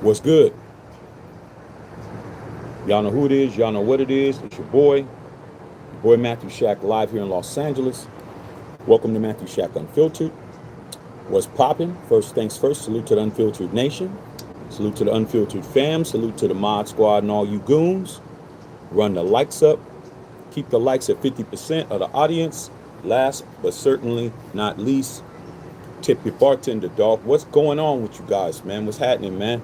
What's good? Y'all know who it is. Y'all know what it is. It's your boy Matthew Shack, live here in Los Angeles. Welcome to Matthew Shack Unfiltered. What's popping? First things first, salute to the Unfiltered Nation. Salute to the Unfiltered fam. Salute to the Mod Squad and all you goons. Run the likes up. Keep the likes at 50% of the audience. Last but certainly not least, tip your bartender, dog. What's going on with you guys, man? What's happening, man?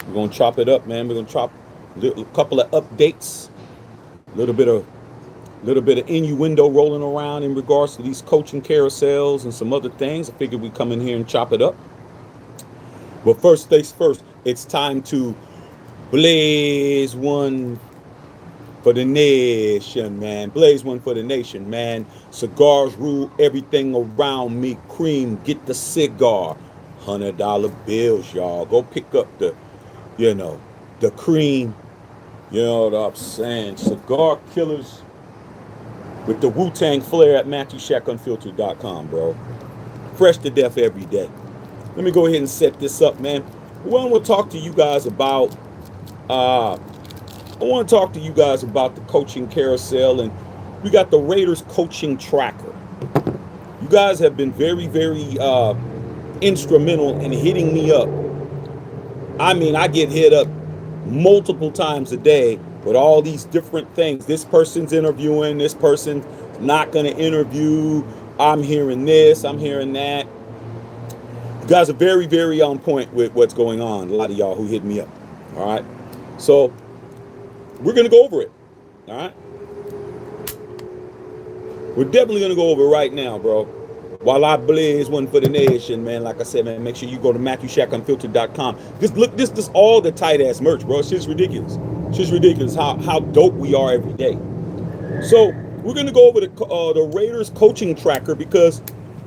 We're gonna chop it up, man. We're gonna chop a couple of updates, a little bit of innuendo rolling around in regards to these coaching carousels and some other things. I figured we come in here and chop it up. But first things first, it's time to blaze one for the nation, man. Blaze one for the nation, man. Cigars rule everything around me. Cream, get the cigar. $100 bills, y'all. Go pick up the cream. You know what I'm saying? Cigar killers with the Wu-Tang flair at MatthewShackUnfiltered.com, bro. Fresh to death every day. Let me go ahead and set this up, man. Well, I want to talk to you guys about the coaching carousel, and we got the Raiders coaching tracker. You guys have been very, very instrumental in hitting me up. I mean, I get hit up multiple times a day with all these different things. This person's interviewing, this person's not going to interview. I'm hearing this, I'm hearing that. You guys are very, very on point with what's going on. A lot of y'all who hit me up. All right. So we're going to go over it. All right. We're definitely going to go over it right now, bro. While I blaze one for the nation, man. Like I said, man, make sure you go to MatthewShackUnfiltered.com. This is all the tight ass merch, bro. It's just ridiculous. It's just ridiculous how dope we are every day. So we're gonna go over the Raiders coaching tracker because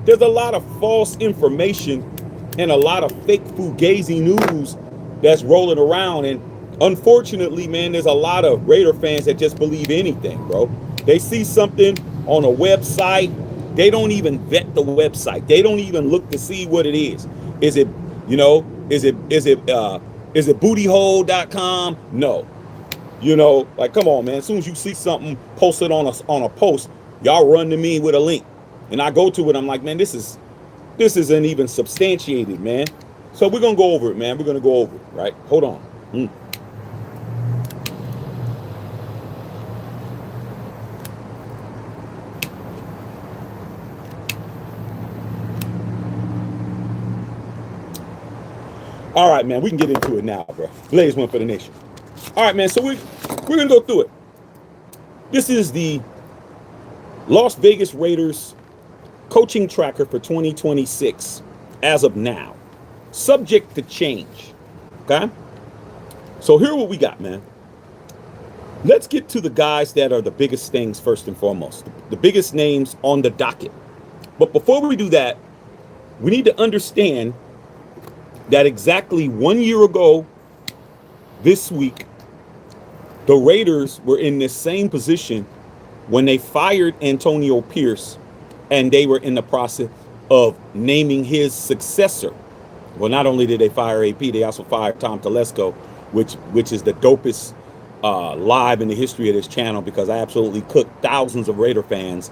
there's a lot of false information and a lot of fake fugazi news that's rolling around. And unfortunately, man, there's a lot of Raider fans that just believe anything, bro. They see something on a website. They don't even vet the website. They don't even look to see what it is. Is it bootyhole.com? No. Like, come on, man. As soon as you see something posted on a post, y'all run to me with a link. And I go to it, I'm like, man, this isn't even substantiated, man. So we're gonna go over it, man. We're gonna go over it, right? Hold on. All right, man, we can get into it now, bro. Blaze one for the nation. All right, man, so we're going to go through it. This is the Las Vegas Raiders coaching tracker for 2026 as of now. Subject to change, okay? So here's what we got, man. Let's get to the guys that are the biggest things first and foremost. The biggest names on the docket. But before we do that, we need to understand that exactly 1 year ago this week, the Raiders were in this same position when they fired Antonio Pierce, and they were in the process of naming his successor. Well, not only did they fire AP, they also fired Tom Telesco, which is the dopest live in the history of this channel, because I absolutely cooked thousands of Raider fans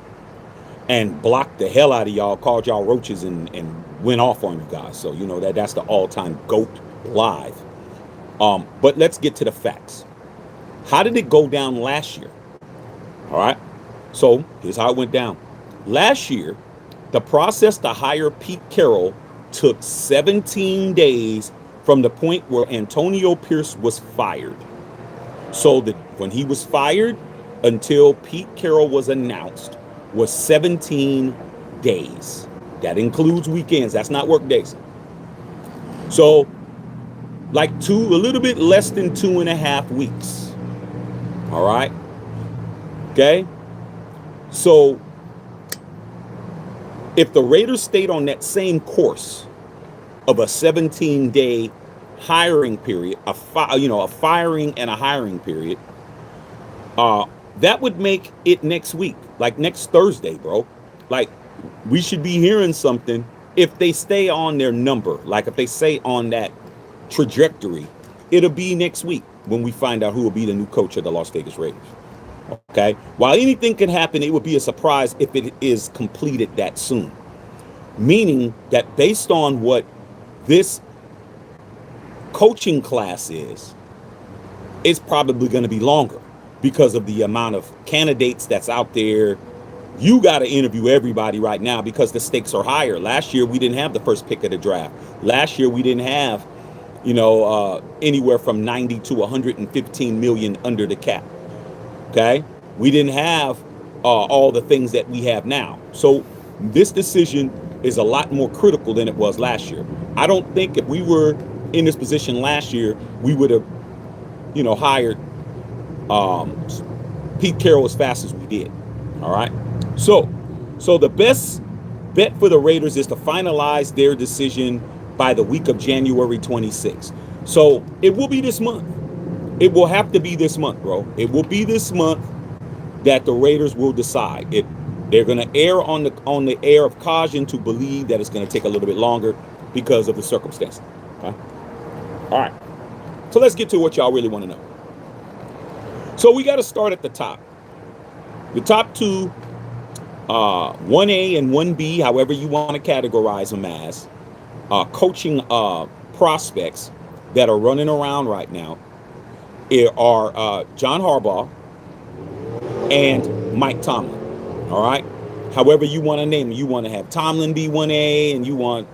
and blocked the hell out of y'all, called y'all roaches, and went off on you guys. So that's the all-time GOAT live. But let's get to the facts. How did it go down last year? All right. So here's how it went down. Last year, the process to hire Pete Carroll took 17 days from the point where Antonio Pierce was fired. So when he was fired until Pete Carroll was announced was 17 days. That includes weekends. That's not work days. So a little bit less than 2.5 weeks. All right. Okay. So if the Raiders stayed on that same course of a 17-day hiring period, a firing and a hiring period, that would make it next week, like next Thursday, bro. Like, we should be hearing something if they stay on their number, like if they stay on that trajectory It'll be next week when we find out who will be the new coach of the Las Vegas Raiders. Okay. While anything can happen, it would be a surprise if it is completed that soon. Meaning that based on what this coaching class is, it's probably going to be longer because of the amount of candidates that's out there. You got to interview everybody right now because the stakes are higher. Last year, we didn't have the first pick of the draft. Last year, we didn't have, anywhere from 90 to 115 million under the cap. Okay. We didn't have all the things that we have now. So this decision is a lot more critical than it was last year. I don't think if we were in this position last year, we would have, hired Pete Carroll as fast as we did. All right. So the best bet for the Raiders is to finalize their decision by the week of January 26th. So it will be this month. It will have to be this month, bro. It will be this month that the Raiders will decide. They're going to err on the air of caution to believe that it's going to take a little bit longer because of the circumstances. Okay? All right. So let's get to what y'all really want to know. So we got to start at the top. The top two, 1A and 1B, however you want to categorize them as, coaching prospects that are running around right now are John Harbaugh and Mike Tomlin. All right. However you want to name it. You want to have Tomlin be 1A and you want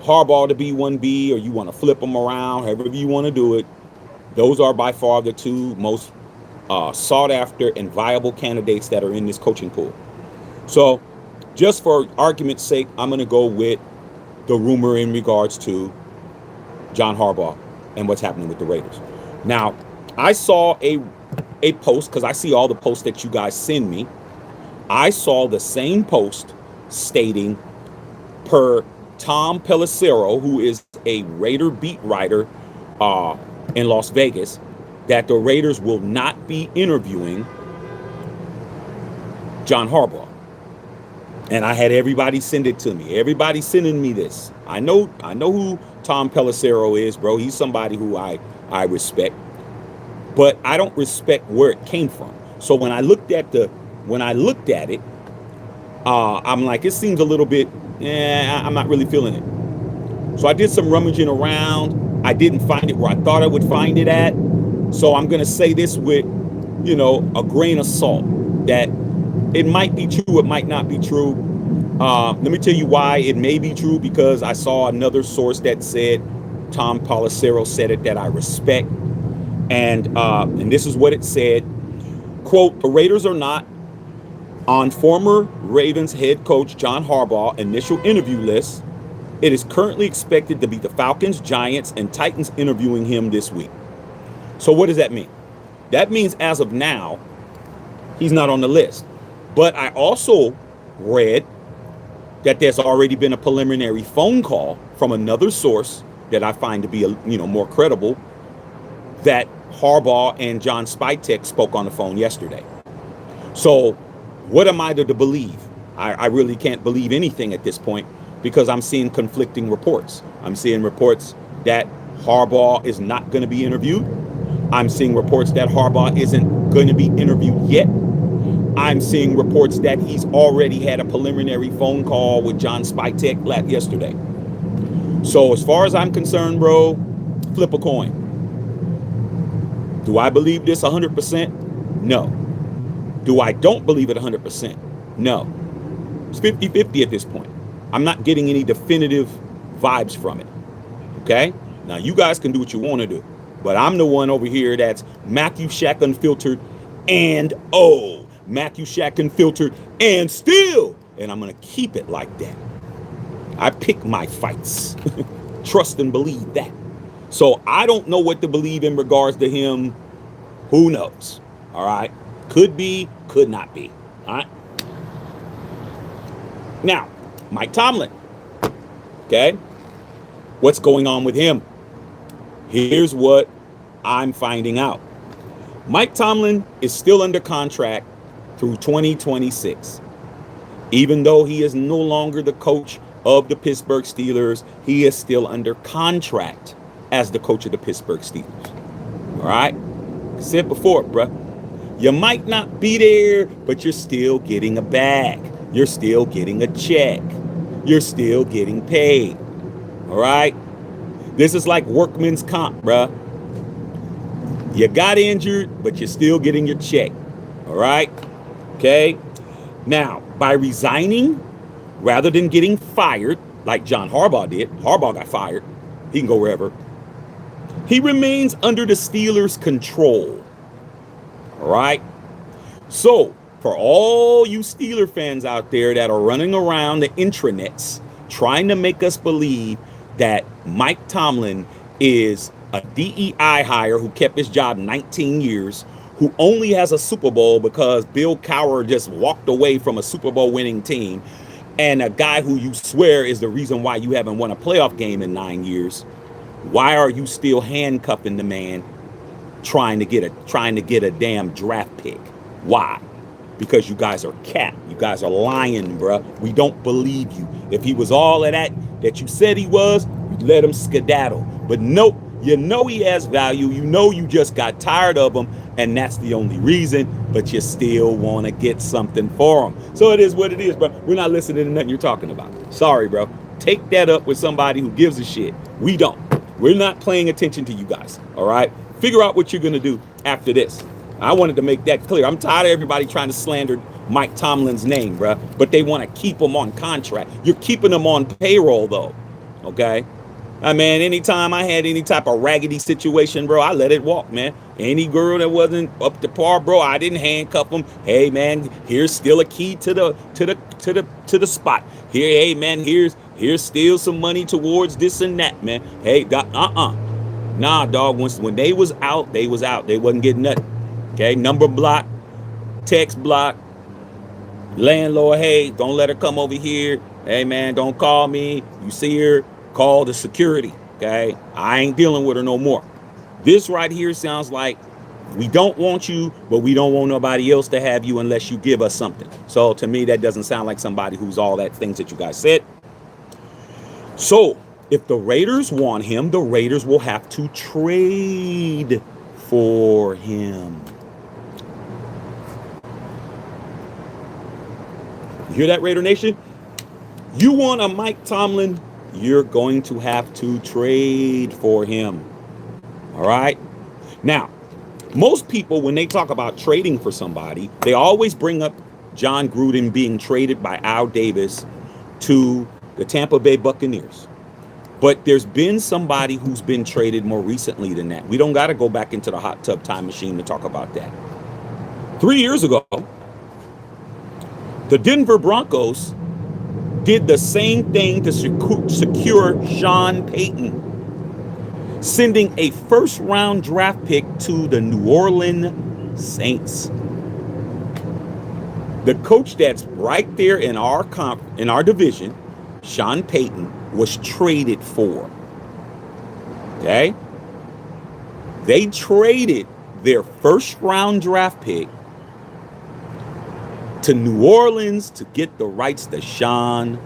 Harbaugh to be 1B, or you want to flip them around, however you want to do it. Those are by far the two most sought after and viable candidates that are in this coaching pool. So just for argument's sake, I'm going to go with the rumor in regards to John Harbaugh and what's happening with the Raiders. Now, I saw a post, because I see all the posts that you guys send me. I saw the same post stating, per Tom Pelissero, who is a Raider beat writer in Las Vegas, that the Raiders will not be interviewing John Harbaugh. And I had everybody send it to me. Everybody sending me this. I know who Tom Pelissero is, bro. He's somebody who I respect. But I don't respect where it came from. So when I looked at it, I'm like, it seems a little bit, I'm not really feeling it. So I did some rummaging around. I didn't find it where I thought I would find it at. So I'm going to say this with, a grain of salt, that it might be true, it might not be true. Let me tell you why it may be true, because I saw another source that said, Tom Pelissero said it, that I respect. And this is what it said. Quote, the Raiders are not on former Ravens head coach John Harbaugh initial interview list. It is currently expected to be the Falcons, Giants, and Titans interviewing him this week. So what does that mean? That means as of now, he's not on the list. But I also read that there's already been a preliminary phone call from another source that I find to be more credible, that Harbaugh and John Spytek spoke on the phone yesterday. So what am I to believe? I really can't believe anything at this point, because I'm seeing conflicting reports. I'm seeing reports that Harbaugh is not going to be interviewed. I'm seeing reports that Harbaugh isn't going to be interviewed yet. I'm seeing reports that he's already had a preliminary phone call with John Spytek yesterday. So as far as I'm concerned, bro, flip a coin. Do I believe this 100%? No. Do I don't believe it 100%? No. It's 50-50 at this point. I'm not getting any definitive vibes from it. Okay? Now, you guys can do what you want to do. But I'm the one over here that's Matthew Shack Unfiltered and Matthew Shack Unfiltered and still. And I'm going to keep it like that. I pick my fights. Trust and believe that. So I don't know what to believe in regards to him. Who knows? All right. Could be, could not be. All right. Now, Mike Tomlin. Okay. What's going on with him? Here's what I'm finding out. Mike Tomlin is still under contract through 2026. Even though he is no longer the coach of the Pittsburgh Steelers, he is still under contract as the coach of the Pittsburgh Steelers. All right? I said before, bruh. You might not be there, but you're still getting a bag. You're still getting a check. You're still getting paid. All right? This is like workman's comp, bruh. You got injured, but you're still getting your check. All right? Okay? Now, by resigning, rather than getting fired, like John Harbaugh did, Harbaugh got fired. He can go wherever. He remains under the Steelers' control. All right? So, for all you Steeler fans out there that are running around the intranets trying to make us believe that Mike Tomlin is a DEI hire who kept his job 19 years, who only has a Super Bowl because Bill Cowher just walked away from a Super Bowl winning team, and a guy who you swear is the reason why you haven't won a playoff game in 9 years, why are you still handcuffing the man trying to get a damn draft pick? Why? Because you guys are cap. You guys are lying, bruh. We don't believe you. If he was all of that you said he was, you'd let him skedaddle. But nope, you know he has value. You know you just got tired of him, and that's the only reason, but you still want to get something for him. So it is what it is, bro. We're not listening to nothing you're talking about. Sorry, bro. Take that up with somebody who gives a shit. We don't. We're not paying attention to you guys, all right? Figure out what you're going to do after this. I wanted to make that clear. I'm tired of everybody trying to slander Mike Tomlin's name, bro. But they want to keep him on contract. You're keeping him on payroll, though. Okay? I mean, anytime I had any type of raggedy situation, bro, I let it walk, man. Any girl that wasn't up to par, bro, I didn't handcuff them. Hey, man, here's still a key to the spot. Here, hey, man, here's still some money towards this and that, man. Hey, nah, dog. When they was out, they was out. They wasn't getting nothing. Okay, number block, text block, landlord, hey, don't let her come over here. Hey, man, don't call me. You see her, call the security, okay? I ain't dealing with her no more. This right here sounds like we don't want you, but we don't want nobody else to have you unless you give us something. So to me, that doesn't sound like somebody who's all that things that you guys said. So if the Raiders want him, the Raiders will have to trade for him. You hear that, Raider Nation? You want a Mike Tomlin, you're going to have to trade for him. All right? Now, most people, when they talk about trading for somebody, they always bring up John Gruden being traded by Al Davis to the Tampa Bay Buccaneers. But there's been somebody who's been traded more recently than that. We don't got to go back into the hot tub time machine to talk about that. 3 years ago, the Denver Broncos did the same thing to secure Sean Payton, sending a first-round draft pick to the New Orleans Saints. The coach that's right there in our division, Sean Payton, was traded for. Okay? They traded their first-round draft pick to New Orleans to get the rights to Sean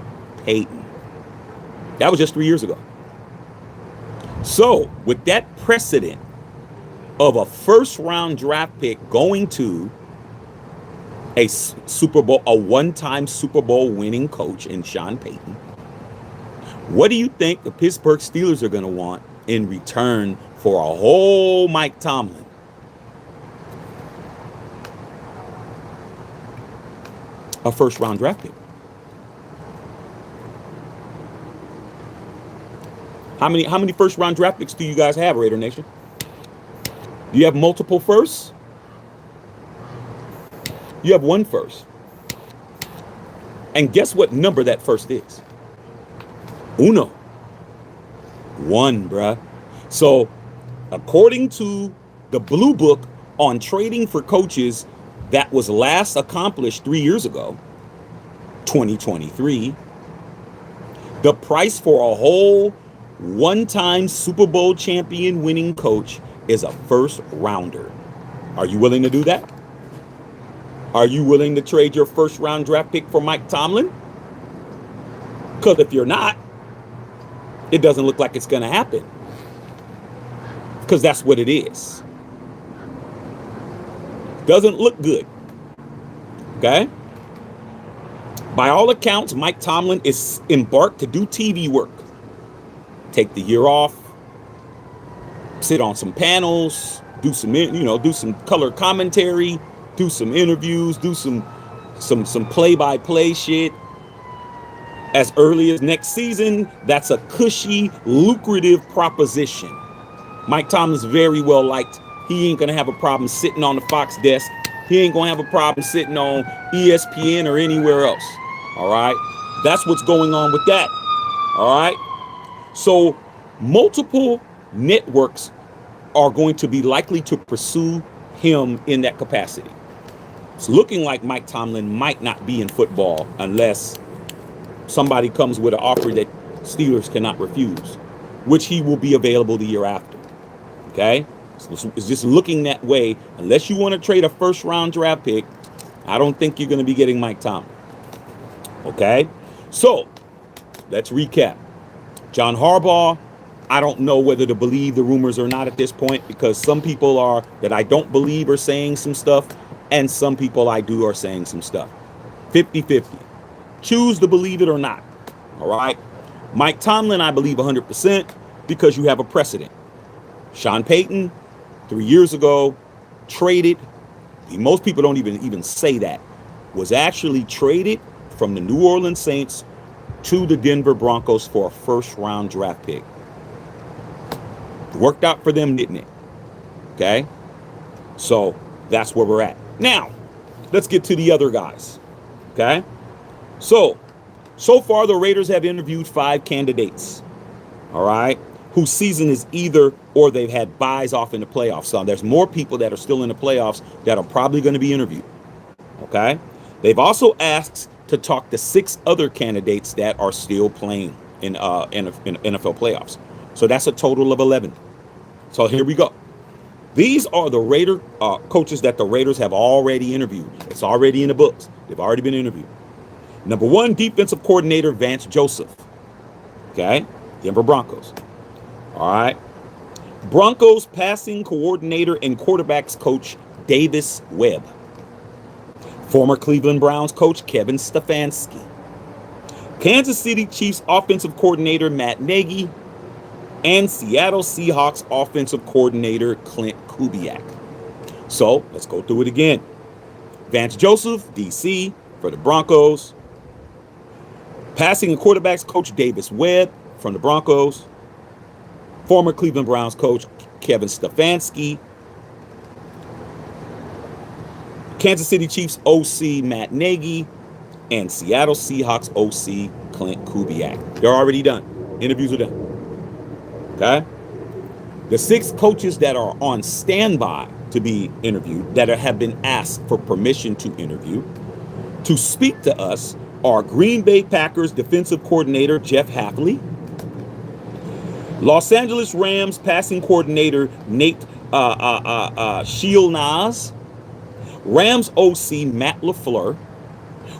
Payton. That was just 3 years ago. So, with that precedent of a first-round draft pick going to a one-time Super Bowl winning coach in Sean Payton, what do you think the Pittsburgh Steelers are going to want in return for a whole Mike Tomlin? A first-round draft pick. How many first-round draft picks do you guys have, Raider Nation? Do you have multiple firsts? You have one first. And guess what number that first is? Uno. One, bruh. So, according to the Blue Book on trading for coaches that was last accomplished 3 years ago, 2023, the price for a whole one-time Super Bowl champion winning coach is a first rounder. Are you willing to do that? Are you willing to trade your first round draft pick for Mike Tomlin? Because if you're not, it doesn't look like it's going to happen. because that's what it is. Doesn't look good. Okay? By all accounts, Mike Tomlin is embarked to do TV work. Take the year off, sit on some panels, do some color commentary, do some interviews, do some play-by-play shit. As early as next season, that's a cushy, lucrative proposition. Mike Tomlin's very well liked. He ain't gonna have a problem sitting on the Fox desk. He ain't gonna have a problem sitting on ESPN or anywhere else. All right? That's what's going on with that. All right? So multiple networks are going to be likely to pursue him in that capacity. It's looking like Mike Tomlin might not be in football unless somebody comes with an offer that Steelers cannot refuse, which he will be available the year after. Okay? So it's just looking that way. Unless you want to trade a first-round draft pick, I don't think you're going to be getting Mike Tomlin. Okay? So, let's recap. John Harbaugh, I don't know whether to believe the rumors or not at this point, because some people that I don't believe are saying some stuff, and some people I do are saying some stuff. 50-50. Choose to believe it or not. All right? Mike Tomlin, I believe 100% because you have a precedent. Sean Payton, 3 years ago, traded. Most people don't even say that. Was actually traded from the New Orleans Saints to the Denver Broncos for a first-round draft pick. It worked out for them, didn't it? Okay? So that's where we're at. Now, let's get to the other guys. Okay? So far the Raiders have interviewed 5 candidates. All right? Whose season is either or they've had buys off in the playoffs. So there's more people that are still in the playoffs that are probably going to be interviewed. Okay? They've also asked to talk to 6 other candidates that are still playing in NFL playoffs. So that's a total of 11. So here we go. These are the Raider coaches that the Raiders have already interviewed. It's already in the books. They've already been interviewed. Number 1, defensive coordinator Vance Joseph. Okay? Denver Broncos. All right. Broncos passing coordinator and quarterbacks coach Davis Webb. Former Cleveland Browns coach Kevin Stefanski. Kansas City Chiefs offensive coordinator Matt Nagy. And Seattle Seahawks offensive coordinator Clint Kubiak. So let's go through it again. Vance Joseph, DC, for the Broncos. Passing and quarterbacks coach Davis Webb from the Broncos. Former Cleveland Browns coach Kevin Stefanski. Kansas City Chiefs OC Matt Nagy. And Seattle Seahawks OC Clint Kubiak. They're already done. Interviews are done. Okay? The 6 coaches that are on standby to be interviewed, that have been asked for permission to interview, to speak to us are Green Bay Packers defensive coordinator Jeff Hafley, Los Angeles Rams passing coordinator Nate Shielnaz, Rams OC Matt LaFleur,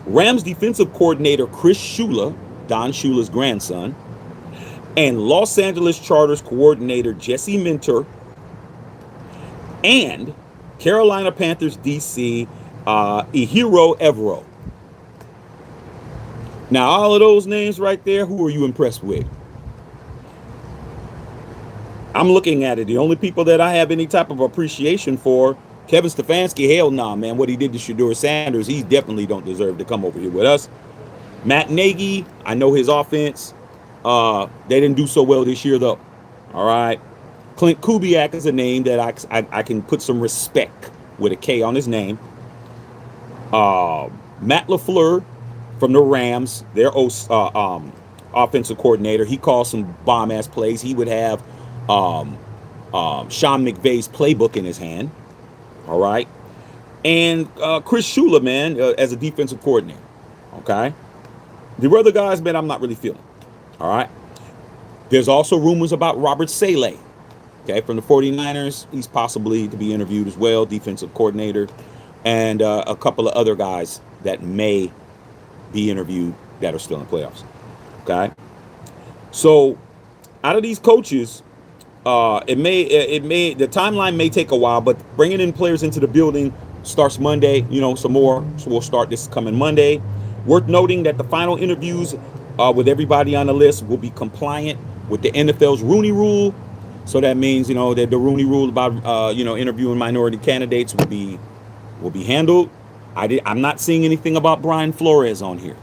Rams defensive coordinator Chris Shula, Don Shula's grandson, and Los Angeles Chargers coordinator Jesse Minter, and Carolina Panthers DC Ihiro Evero. Now, all of those names right there, who are you impressed with? I'm looking at it. The only people that I have any type of appreciation for, Kevin Stefanski, hell nah, man. What he did to Shedeur Sanders, he definitely don't deserve to come over here with us. Matt Nagy, I know his offense. They didn't do so well this year, though. All right. Clint Kubiak is a name that I can put some respect with a K on his name. Matt LaFleur from the Rams, their offensive coordinator. He calls some bomb-ass plays. He would have Sean McVay's playbook in his hand. All right. And Chris Shula, man, as a defensive coordinator. Okay. The other guys, man, I'm not really feeling. All right. There's also rumors about Robert Saleh, okay, from the 49ers. He's possibly to be interviewed as well, defensive coordinator, and a couple of other guys that may be interviewed that are still in the playoffs. Okay. So out of these coaches, The timeline may take a while, but bringing in players into the building starts Monday. Some more, so we'll start this coming Monday. Worth noting that the final interviews with everybody on the list will be compliant with the NFL's Rooney Rule. So that means that the Rooney Rule about interviewing minority candidates will be handled. I'm not seeing anything about Brian Flores on here.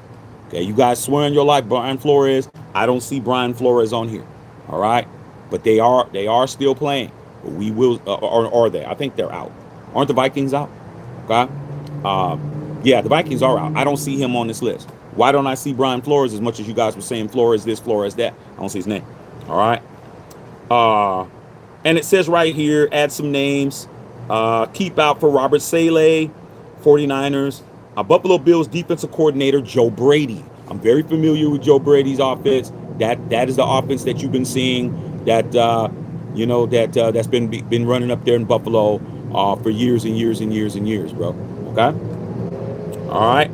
Okay, you guys swear on your life, Brian Flores. I don't see Brian Flores on here. All right, but they are still playing. But we will, or are they? I think they're out. Aren't the Vikings out? Okay. Yeah, the Vikings are out. I don't see him on this list. Why don't I see Brian Flores as much as you guys were saying Flores this, Flores that? I don't see his name. All right. And it says right here, add some names. Keep out for Robert Saleh, 49ers. Buffalo Bills defensive coordinator Joe Brady. I'm very familiar with Joe Brady's offense. That is the offense that you've been seeing. That's been running up there in Buffalo for years and years and years and years, bro. Okay. All right.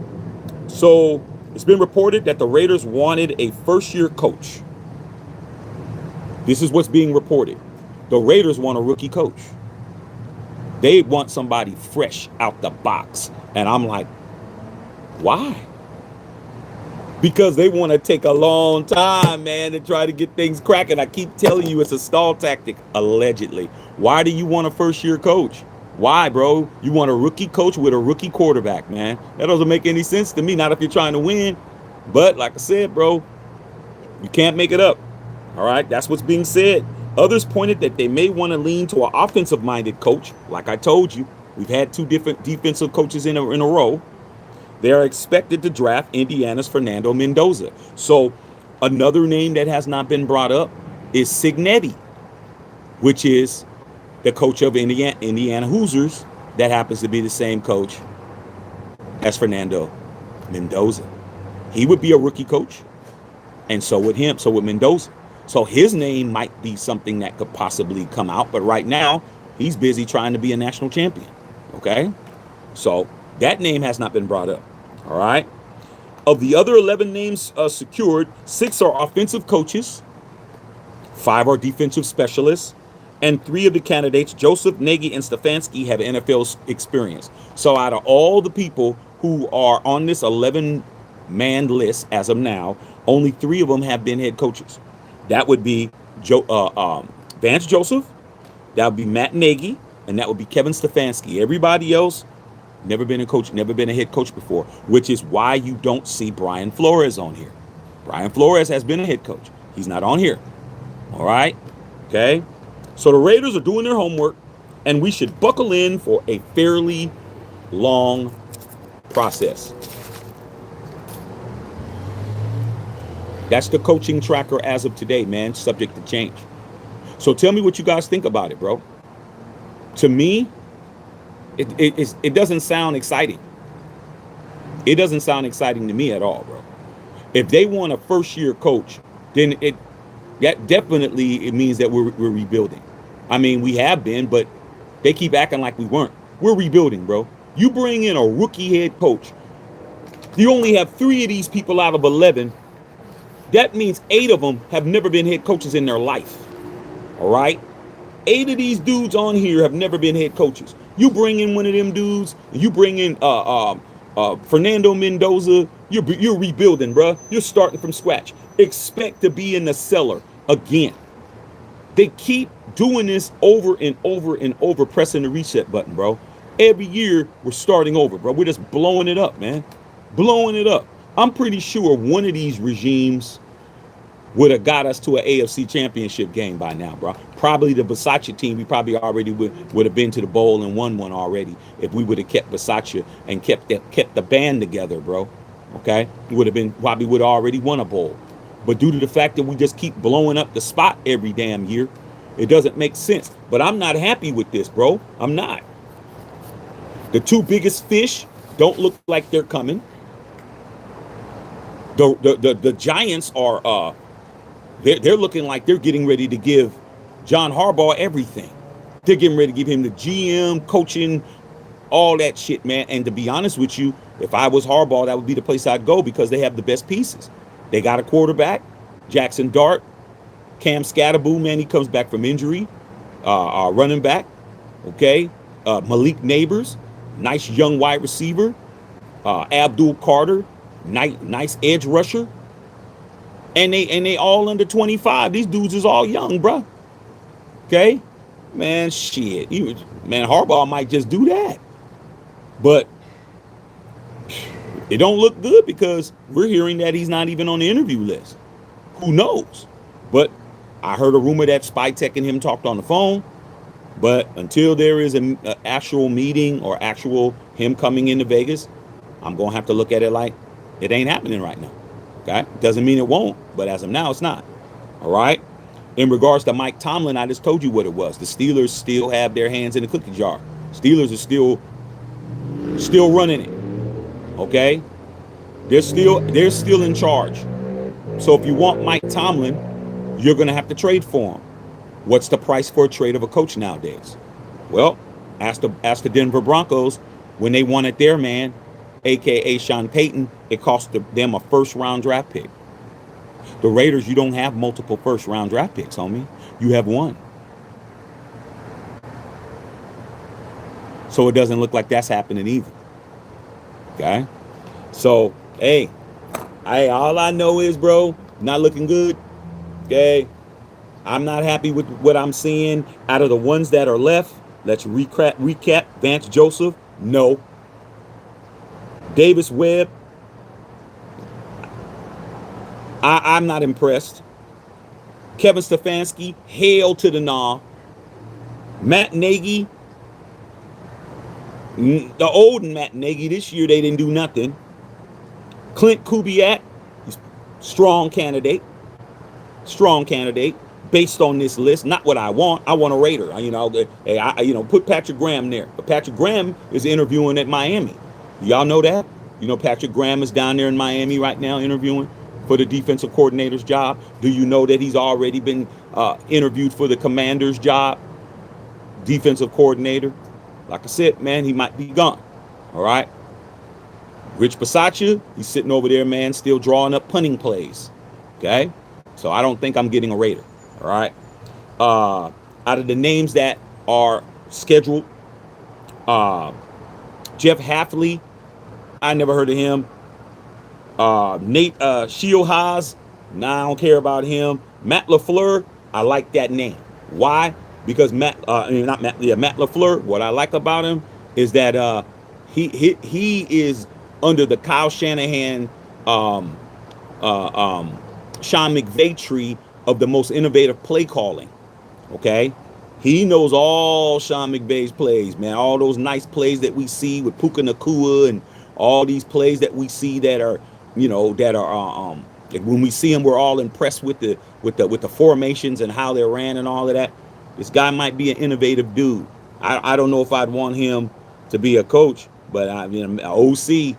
So it's been reported that the Raiders wanted a first-year coach. This is what's being reported. The Raiders want a rookie coach. They want somebody fresh out the box. And I'm like, why? Because they want to take a long time, man, to try to get things cracking. I keep telling you it's a stall tactic, allegedly. Why do you want a first-year coach? Why, bro? You want a rookie coach with a rookie quarterback, man. That doesn't make any sense to me, not if you're trying to win. But like I said, bro, you can't make it up. All right, that's what's being said. Others pointed that they may want to lean to an offensive-minded coach. Like I told you, we've had two different defensive coaches in a row. They are expected to draft Indiana's Fernando Mendoza. So another name that has not been brought up is Cignetti, which is the coach of Indiana Hoosiers. That happens to be the same coach as Fernando Mendoza. He would be a rookie coach, and so would Mendoza. So his name might be something that could possibly come out, but right now he's busy trying to be a national champion. Okay, so that name has not been brought up. All right. Of the other 11 names secured, 6 are offensive coaches, 5 are defensive specialists, and 3 of the candidates, Joseph, Nagy, and Stefanski, have NFL experience. So out of all the people who are on this 11-man list as of now, only 3 of them have been head coaches. That would be Vance Joseph, that would be Matt Nagy, and that would be Kevin Stefanski. Everybody else, never been a coach, never been a head coach before, which is why you don't see Brian Flores on here. Brian Flores has been a head coach. He's not on here. All right? Okay? So the Raiders are doing their homework, and we should buckle in for a fairly long process. That's the coaching tracker as of today, man, subject to change. So tell me what you guys think about it, bro. To me, it doesn't sound exciting. It doesn't sound exciting to me at all, bro. If they want a first-year coach, then that definitely it means that we're rebuilding. I mean, we have been, but they keep acting like we weren't. We're rebuilding, bro. You bring in a rookie head coach. You only have 3 of these people out of 11. That means 8 of them have never been head coaches in their life. All right? 8 of these dudes on here have never been head coaches. You bring in one of them dudes, and you bring in Fernando Mendoza, you're rebuilding, bro. You're starting from scratch. Expect to be in the cellar again. They keep doing this over and over and over, pressing the reset button, bro. Every year, we're starting over, bro. We're just blowing it up, man. Blowing it up. I'm pretty sure one of these regimes would have got us to an AFC championship game by now, bro. Probably the Versace team, we probably already would have been to the bowl and won one already if we would have kept Versace and kept the band together, bro. Okay? Would have already won a bowl. But due to the fact that we just keep blowing up the spot every damn year, it doesn't make sense. But I'm not happy with this, bro. I'm not. The 2 biggest fish don't look like they're coming. The Giants are they're looking like they're getting ready to give John Harbaugh everything. They're getting ready to give him the GM, coaching, all that shit, man. And to be honest with you, if I was Harbaugh, that would be the place I'd go because they have the best pieces. They got a quarterback, Jackson Dart, Cam Scatterboo, man, he comes back from injury. Running back, okay. Malik Neighbors, nice young wide receiver. Abdul Carter, nice edge rusher. And they all under 25. These dudes is all young, bruh. Okay, man, shit. Man, Harbaugh might just do that, but it don't look good because we're hearing that he's not even on the interview list. Who knows? But I heard a rumor that Spytek and him talked on the phone. But until there is an actual meeting or actual him coming into Vegas, I'm going to have to look at it like it ain't happening right now. Okay? Doesn't mean it won't, but as of now, it's not. All right? In regards to Mike Tomlin, I just told you what it was. The Steelers still have their hands in the cookie jar. Steelers are still running it. Okay? They're still in charge. So if you want Mike Tomlin, you're going to have to trade for him. What's the price for a trade of a coach nowadays? Well, ask the Denver Broncos when they wanted their man, a.k.a. Sean Payton, it cost them a first-round draft pick. The Raiders, you don't have multiple first-round draft picks, homie. You have one. So it doesn't look like that's happening either. Okay? So, hey, all I know is, bro, not looking good. Okay? I'm not happy with what I'm seeing out of the ones that are left. Let's recap. Vance Joseph, no. Davis Webb, I'm not impressed. Kevin Stefanski, hail to the nah. Matt Nagy, the old Matt Nagy, this year they didn't do nothing. Clint Kubiak, strong candidate. Based on this list, not what I want. I want a Raider. Put Patrick Graham there. But Patrick Graham is interviewing at Miami. Y'all know that? You know Patrick Graham is down there in Miami right now interviewing for the defensive coordinator's job. Do you know that he's already been interviewed for the commander's job? Defensive coordinator. Like I said, man, he might be gone. All right. Rich Bisaccia, he's sitting over there, man, still drawing up punting plays. Okay. So I don't think I'm getting a Raider. All right. Out of the names that are scheduled, Jeff Hafley, I never heard of him. Nate Shieldhaas, nah, I don't care about him. Matt LaFleur, I like that name. Why? Because Matt LaFleur, what I like about him is that he is under the Kyle Shanahan, Sean McVay tree of the most innovative play calling. Okay, he knows all Sean McVay's plays, man. All those nice plays that we see with Puka Nacua and all these plays that we see that are, when we see them, we're all impressed with the formations and how they're ran and all of that. This guy might be an innovative dude. I don't know if I'd want him to be a coach, but OC,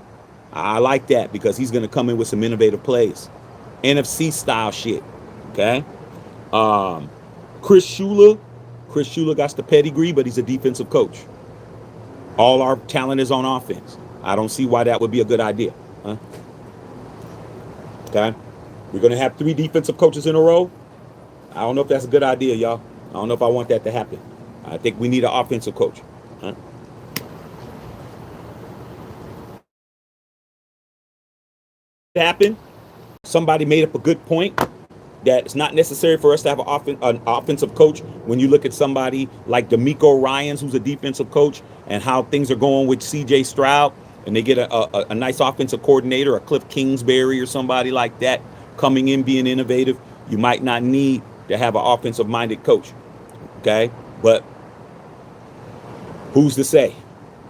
I like that because he's going to come in with some innovative plays, NFC style shit. Okay. Chris Shula got the pedigree, but he's a defensive coach. All our talent is on offense. I don't see why that would be a good idea. Huh? Okay. We're going to have 3 defensive coaches in a row. I don't know if that's a good idea, y'all. I don't know if I want that to happen. I think we need an offensive coach. Huh? Happen. Somebody made up a good point that it's not necessary for us to have an offensive coach when you look at somebody like DeMeco Ryans, who's a defensive coach, and how things are going with C.J. Stroud, and they get a nice offensive coordinator, a Cliff Kingsbury or somebody like that coming in being innovative. You might not need to have an offensive-minded coach, okay? But who's to say,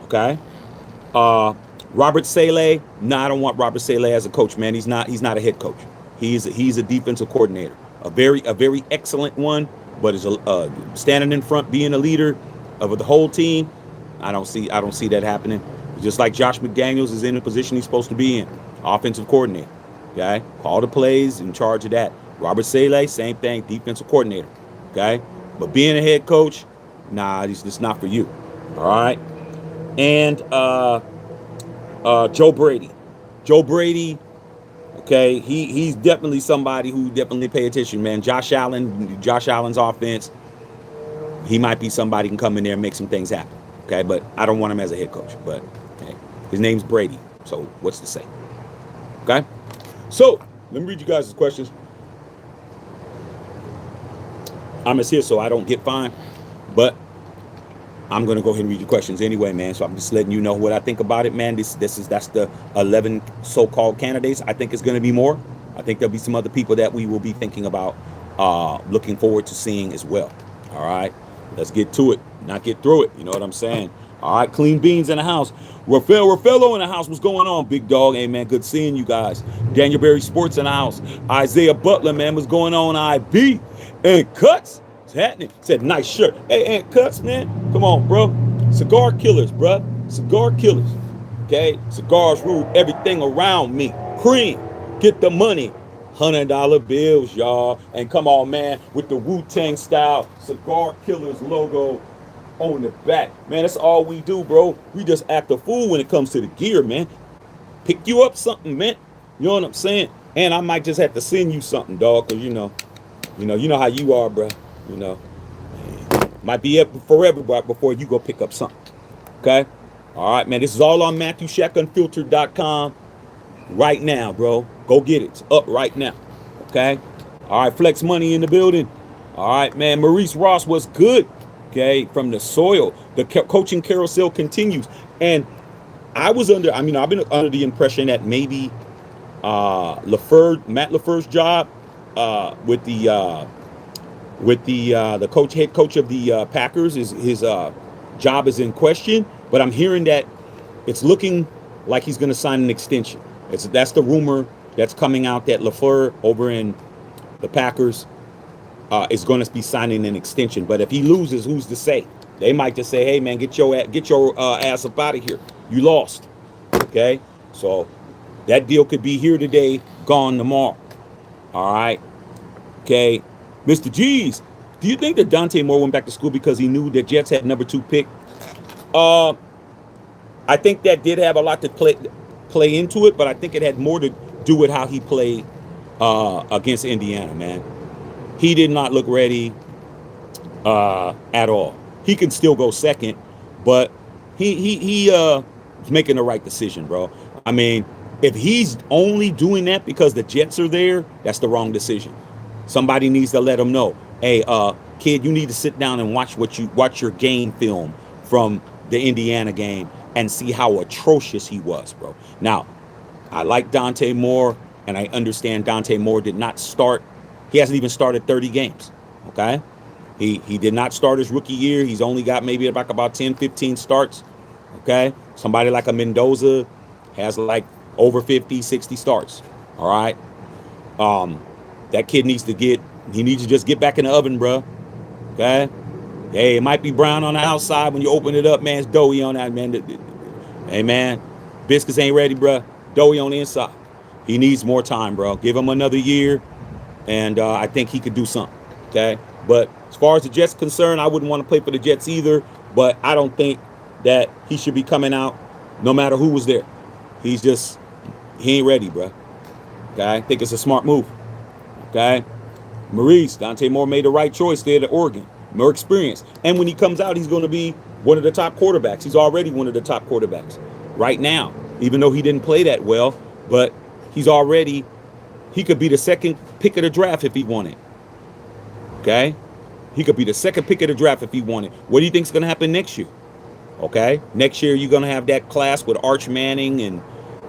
okay? Robert Saleh, no, I don't want Robert Saleh as a coach, man. He's not a head coach. He's a defensive coordinator, a very excellent one, but is standing in front, being a leader of the whole team. I don't see that happening. Just like Josh McDaniels is in the position he's supposed to be in, offensive coordinator. Okay, call the plays, in charge of that. Robert Saleh, same thing, defensive coordinator. Okay, but being a head coach, nah, it's just not for you. All right, and Joe Brady. Okay, he's definitely somebody who definitely pay attention, man. Josh Allen's offense, he might be somebody who can come in there and make some things happen. Okay, but I don't want him as a head coach. But okay, his name's Brady, so what's to say? Okay, so let me read you guys' questions. I'm just here so I don't get fined, but I'm gonna go ahead and read your questions anyway, man. So I'm just letting you know what I think about it, man. That's the 11 so-called candidates. I think it's gonna be more. I think there'll be some other people that we will be thinking about, looking forward to seeing as well. All right, let's get to it, not get through it. You know what I'm saying? All right, clean beans in the house. Raffaello in the house. What's going on, big dog? Hey, man, good seeing you guys. Daniel Berry Sports in the house. Isaiah Butler, man, what's going on? IB and Cuts. What's happening? Said nice shirt. Hey, Aunt Cuts, man, come on, bro. Cigar killers, bro. Cigar killers. Okay, cigars rule everything around me. Cream, get the money. $100 bills, y'all. And come on, man, with the Wu-Tang style cigar killers logo on the back. Man, that's all we do, bro. We just act a fool when it comes to the gear, man. Pick you up something, man. You know what I'm saying? And I might just have to send you something, dog, because you know how you are, bro. You know, might be up forever before you go pick up something. Okay? All right, man. This is all on MatthewShackUnfiltered.com right now, bro. Go get it. It's up right now. Okay? All right, Flex Money in the building. All right, man. Maurice Ross was good. Okay, from the soil. The coaching carousel continues. And I've been under the impression that maybe Matt LaFleur's job with the head coach of the Packers, his job is in question. But I'm hearing that it's looking like he's going to sign an extension. That's the rumor that's coming out, that LaFleur over in the Packers is going to be signing an extension. But if he loses, who's to say? They might just say, "Hey, man, get your ass up out of here. You lost." Okay, so that deal could be here today, gone tomorrow. All right. Okay, Mr. G's, do you think that Dante Moore went back to school because he knew that Jets had number 2 pick? I think that did have a lot to play into it, but I think it had more to do with how he played against Indiana, man. He did not look ready at all. He can still go second, but he was making the right decision, bro. I mean, if he's only doing that because the Jets are there, that's the wrong decision. Somebody needs to let him know, hey, kid, you need to sit down and watch your game film from the Indiana game and see how atrocious he was, bro. Now, I like Dante Moore, and I understand Dante Moore did not start. He hasn't even started 30 games, okay? He did not start his rookie year. He's only got maybe about 10, 15 starts, okay? Somebody like a Mendoza has like over 50, 60 starts, all right? That kid needs to just get back in the oven, bro, okay? Hey, it might be brown on the outside when you open it up, man. It's doughy on that, man. Hey, man, biscuits ain't ready, bro. Doughy on the inside. He needs more time, bro. Give him another year, and I think he could do something, okay? But as far as the Jets concerned, I wouldn't want to play for the Jets either, but I don't think that he should be coming out no matter who was there. He ain't ready, bro. Okay? I think it's a smart move, okay? Maurice, Dante Moore made the right choice there at Oregon. More experience. And when he comes out, he's going to be one of the top quarterbacks. He's already one of the top quarterbacks right now, even though he didn't play that well. But he could be the second pick of the draft if he wanted. Okay? He could be the second pick of the draft if he wanted. What do you think is going to happen next year? Okay? Next year, you're going to have that class with Arch Manning. And,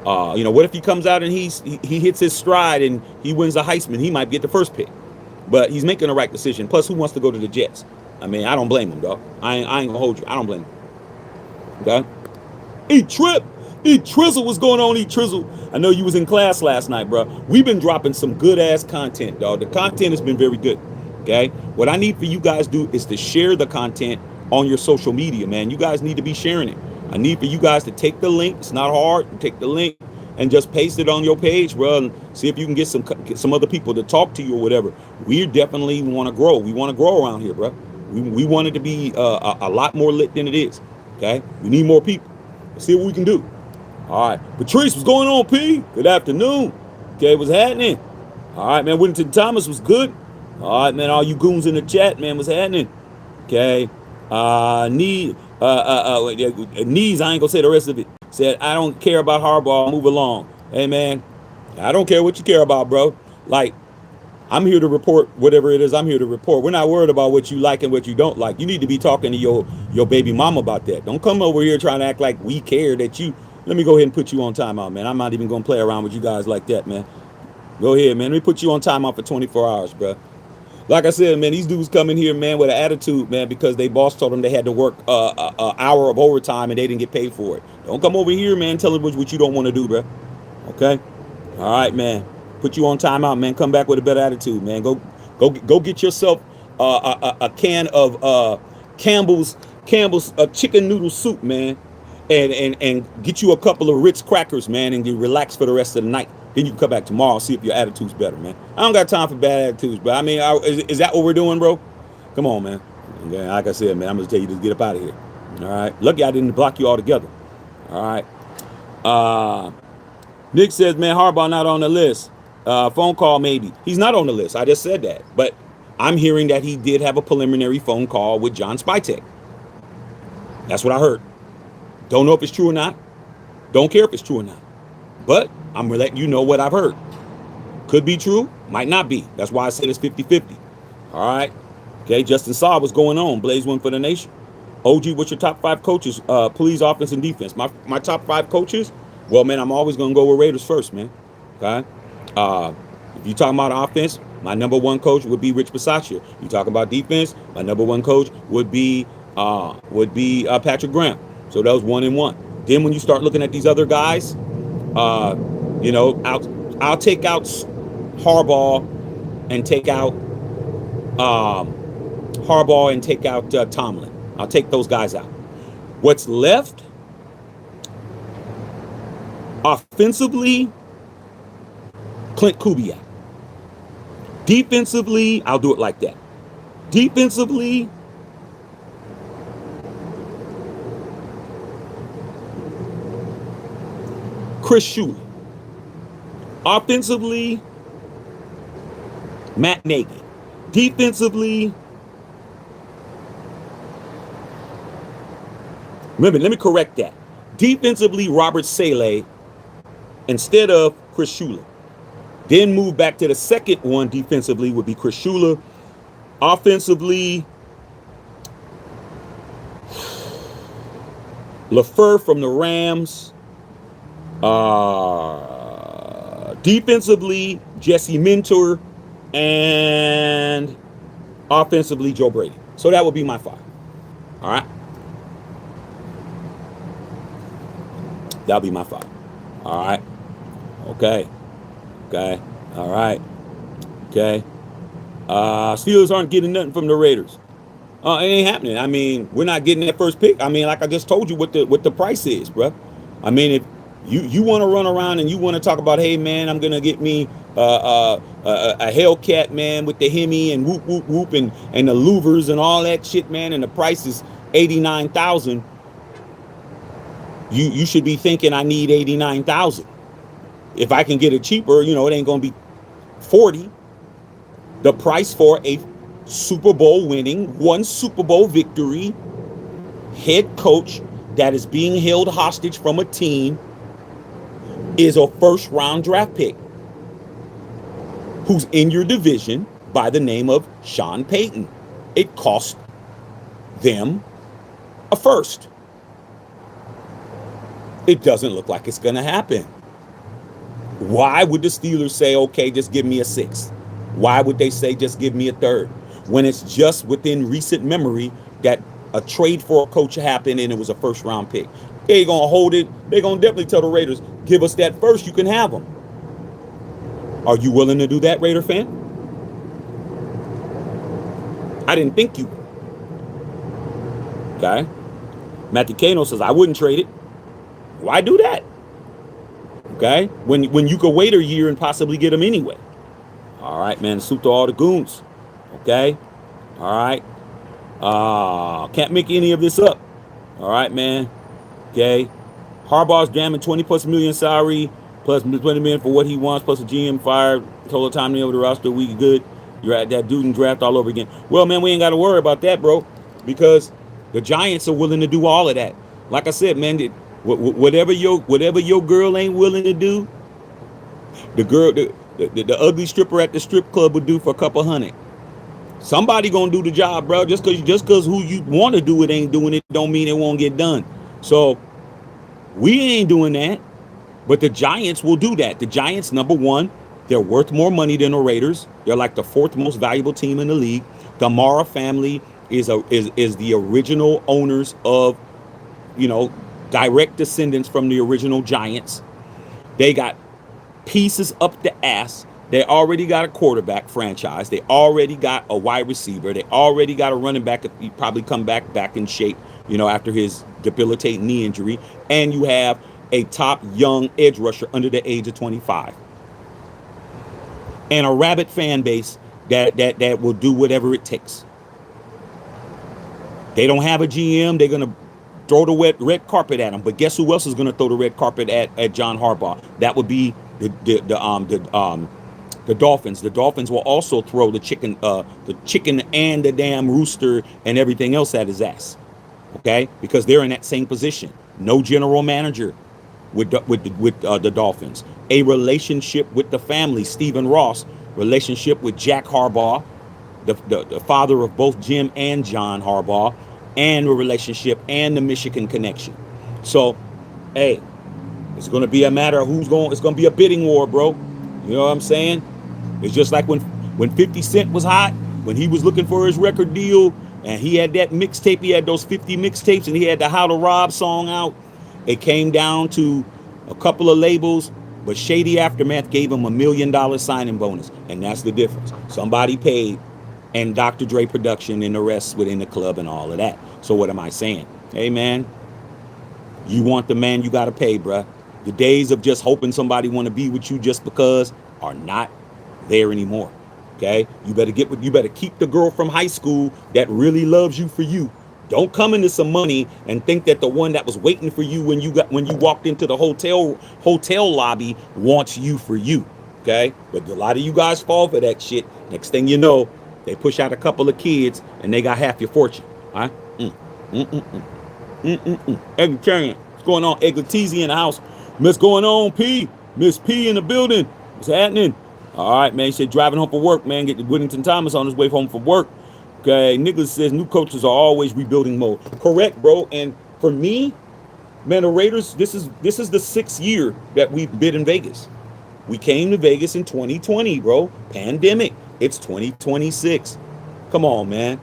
what if he comes out and he hits his stride and he wins the Heisman? He might get the first pick. But he's making the right decision. Plus, who wants to go to the Jets? I mean, I don't blame him, dog. I ain't going to hold you. I don't blame him. Okay? Eat Trizzle. What's going on, Eat Trizzle? I know you was in class last night, bro. We've been dropping some good-ass content, dog. The content has been very good, okay? What I need for you guys to do is to share the content on your social media, man. You guys need to be sharing it. I need for you guys to take the link. It's not hard. Take the link and just paste it on your page, bro, and see if you can get some other people to talk to you or whatever. We definitely want to grow. We want to grow around here, bro. We want it to be a lot more lit than it is, okay? We need more people. Let's see what we can do. All right. Patrice, what's going on, P? Good afternoon. Okay, what's happening? All right, man. Whittington Thomas was good. All right, man. All you goons in the chat, man, what's happening? Okay. Knees, I ain't gonna say the rest of it. Said, I don't care about Harbaugh. Move along. Hey, man, I don't care what you care about, bro. Like, I'm here to report whatever it is I'm here to report. We're not worried about what you like and what you don't like. You need to be talking to your baby mama about that. Don't come over here trying to act like we care that you. Let me go ahead and put you on timeout, man. I'm not even gonna play around with you guys like that, man. Go ahead, man. Let me put you on timeout for 24 hours, bro. Like I said, man, these dudes come in here, man, with an attitude, man, because they boss told them they had to work an hour of overtime and they didn't get paid for it. Don't come over here, man, tell them what you don't want to do, bro. Okay? All right, man. Put you on timeout, man. Come back with a better attitude, man. Go get yourself a can of Campbell's chicken noodle soup, man, and get you a couple of Ritz crackers, man, and you relax for the rest of the night. Then you can come back tomorrow and see if your attitude's better, man. I don't got time for bad attitudes, but I mean, is that what we're doing, bro? Come on, man. Okay, like I said, man, I'm gonna tell you to get up out of here. All right. Lucky I didn't block you all together. All right. Nick says, man, Harbaugh not on the list. Phone call maybe. He's not on the list. I just said that. But I'm hearing that he did have a preliminary phone call with John Spytek. That's what I heard. Don't know if it's true or not. Don't care if it's true or not. But I'm going to let you know what I've heard. Could be true. Might not be. That's why I said it's 50-50. All right. Okay, Justin saw what's going on. Blaze one for the nation. OG, what's your top 5 coaches? Please, offense and defense. My top 5 coaches? Well, man, I'm always going to go with Raiders first, man. Okay? If you're talking about offense, my number 1 coach would be Rich Bisaccia. You talking about defense, my number 1 coach would be Patrick Graham. So that was 1 and 1. Then when you start looking at these other guys, you know, I'll take out Harbaugh and take out Tomlin. I'll take those guys out. What's left? Offensively, Clint Kubiak. Defensively, I'll do it like that. Defensively, Chris Shula. Offensively, Matt Nagy. Defensively, let me correct that. Defensively, Robert Saleh instead of Chris Shula. Then move back to the second one defensively would be Chris Shula. Offensively, LaFleur from the Rams. Defensively, Jesse Minter. And offensively, Joe Brady. So that would be my 5. All right. That'll be my 5. All right. Okay. All right. Okay. Steelers aren't getting nothing from the Raiders. It ain't happening. I mean, we're not getting that first pick. I mean, like I just told you what the price is, bro. I mean, if you want to run around and you want to talk about, hey man, I'm gonna get me a Hellcat, man, with the Hemi and whoop whoop whoop and the louvers and all that shit, man, and the price is $89,000. You should be thinking I need $89,000. If I can get it cheaper, you know, it ain't gonna be $40. The price for a Super Bowl winning, 1 Super Bowl victory head coach that is being held hostage from a team is a first-round draft pick who's in your division by the name of Sean Payton. It cost them a first. It doesn't look like it's going to happen. Why would the Steelers say, okay, just give me a 6th? Why would they say just give me a 3rd? When it's just within recent memory that a trade for a coach happened and it was a first-round pick. They're going to hold it. They're going to definitely tell the Raiders, give us that first, you can have them. Are you willing to do that, Raider fan? I didn't think you were. Okay? Matthew Kano says, I wouldn't trade it. Why do that? Okay? When you could wait a year and possibly get them anyway. All right, man. Salute to all the goons. Okay? All right? Can't make any of this up. All right, man. Okay? Harbaugh's damning 20+ million salary plus $20 million for what he wants, plus a GM fired, total time over the roster, we good. You're at that dude and draft all over again. Well, man, we ain't got to worry about that, bro, because the Giants are willing to do all of that. Like I said, man, whatever your girl ain't willing to do, the ugly stripper at the strip club would do for a couple hundred. Somebody gonna do the job, bro. Just cause who you want to do it ain't doing it, don't mean it won't get done. So we ain't doing that, but the Giants will do that. The Giants, number one, they're worth more money than the Raiders. They're like the fourth most valuable team in the league. The Mara family is the original owners of, direct descendants from the original Giants. They got pieces up the ass. They already got a quarterback franchise. They already got a wide receiver. They already got a running back. He probably come back in shape, after his debilitating knee injury. And you have a top young edge rusher under the age of 25. And a rabid fan base that will do whatever it takes. They don't have a GM. They're going to throw the red carpet at him. But guess who else is going to throw the red carpet at John Harbaugh? That would be the Dolphins. The Dolphins will also throw the chicken and the damn rooster and everything else at his ass. Okay, because they're in that same position. No general manager with the Dolphins. A relationship with the family, Stephen Ross. Relationship with Jack Harbaugh, the father of both Jim and John Harbaugh, and a relationship and the Michigan connection. So, hey, it's going to be a matter of it's going to be a bidding war, bro. You know what I'm saying? It's just like when 50 Cent was hot, when he was looking for his record deal, and he had that mixtape, he had those 50 mixtapes, and he had the How to Rob song out. It came down to a couple of labels, but Shady Aftermath gave him $1 million signing bonus, and that's the difference. Somebody paid, and Dr. Dre production and the rest within the club and all of that. So what am I saying? Hey, man, you want the man, you got to pay, bruh. The days of just hoping somebody want to be with you just because are not there anymore. Okay, you better keep the girl from high school that really loves you for you. Don't come into some money and think that the one that was waiting for you when you walked into the hotel lobby wants you for you. Okay, but a lot of you guys fall for that shit. Next thing you know, they push out a couple of kids and they got half your fortune. Huh? Egalitarian. What's going on? Egalitizia in the house. What's going on, P? Miss P in the building. What's happening? All right, man. He said driving home from work, man. Get Whittington Thomas on his way home from work. Okay. Nicholas says new coaches are always rebuilding mode. Correct, bro. And for me, man, the Raiders, this is the 6th year that we've been in Vegas. We came to Vegas in 2020, bro. Pandemic. It's 2026. Come on, man.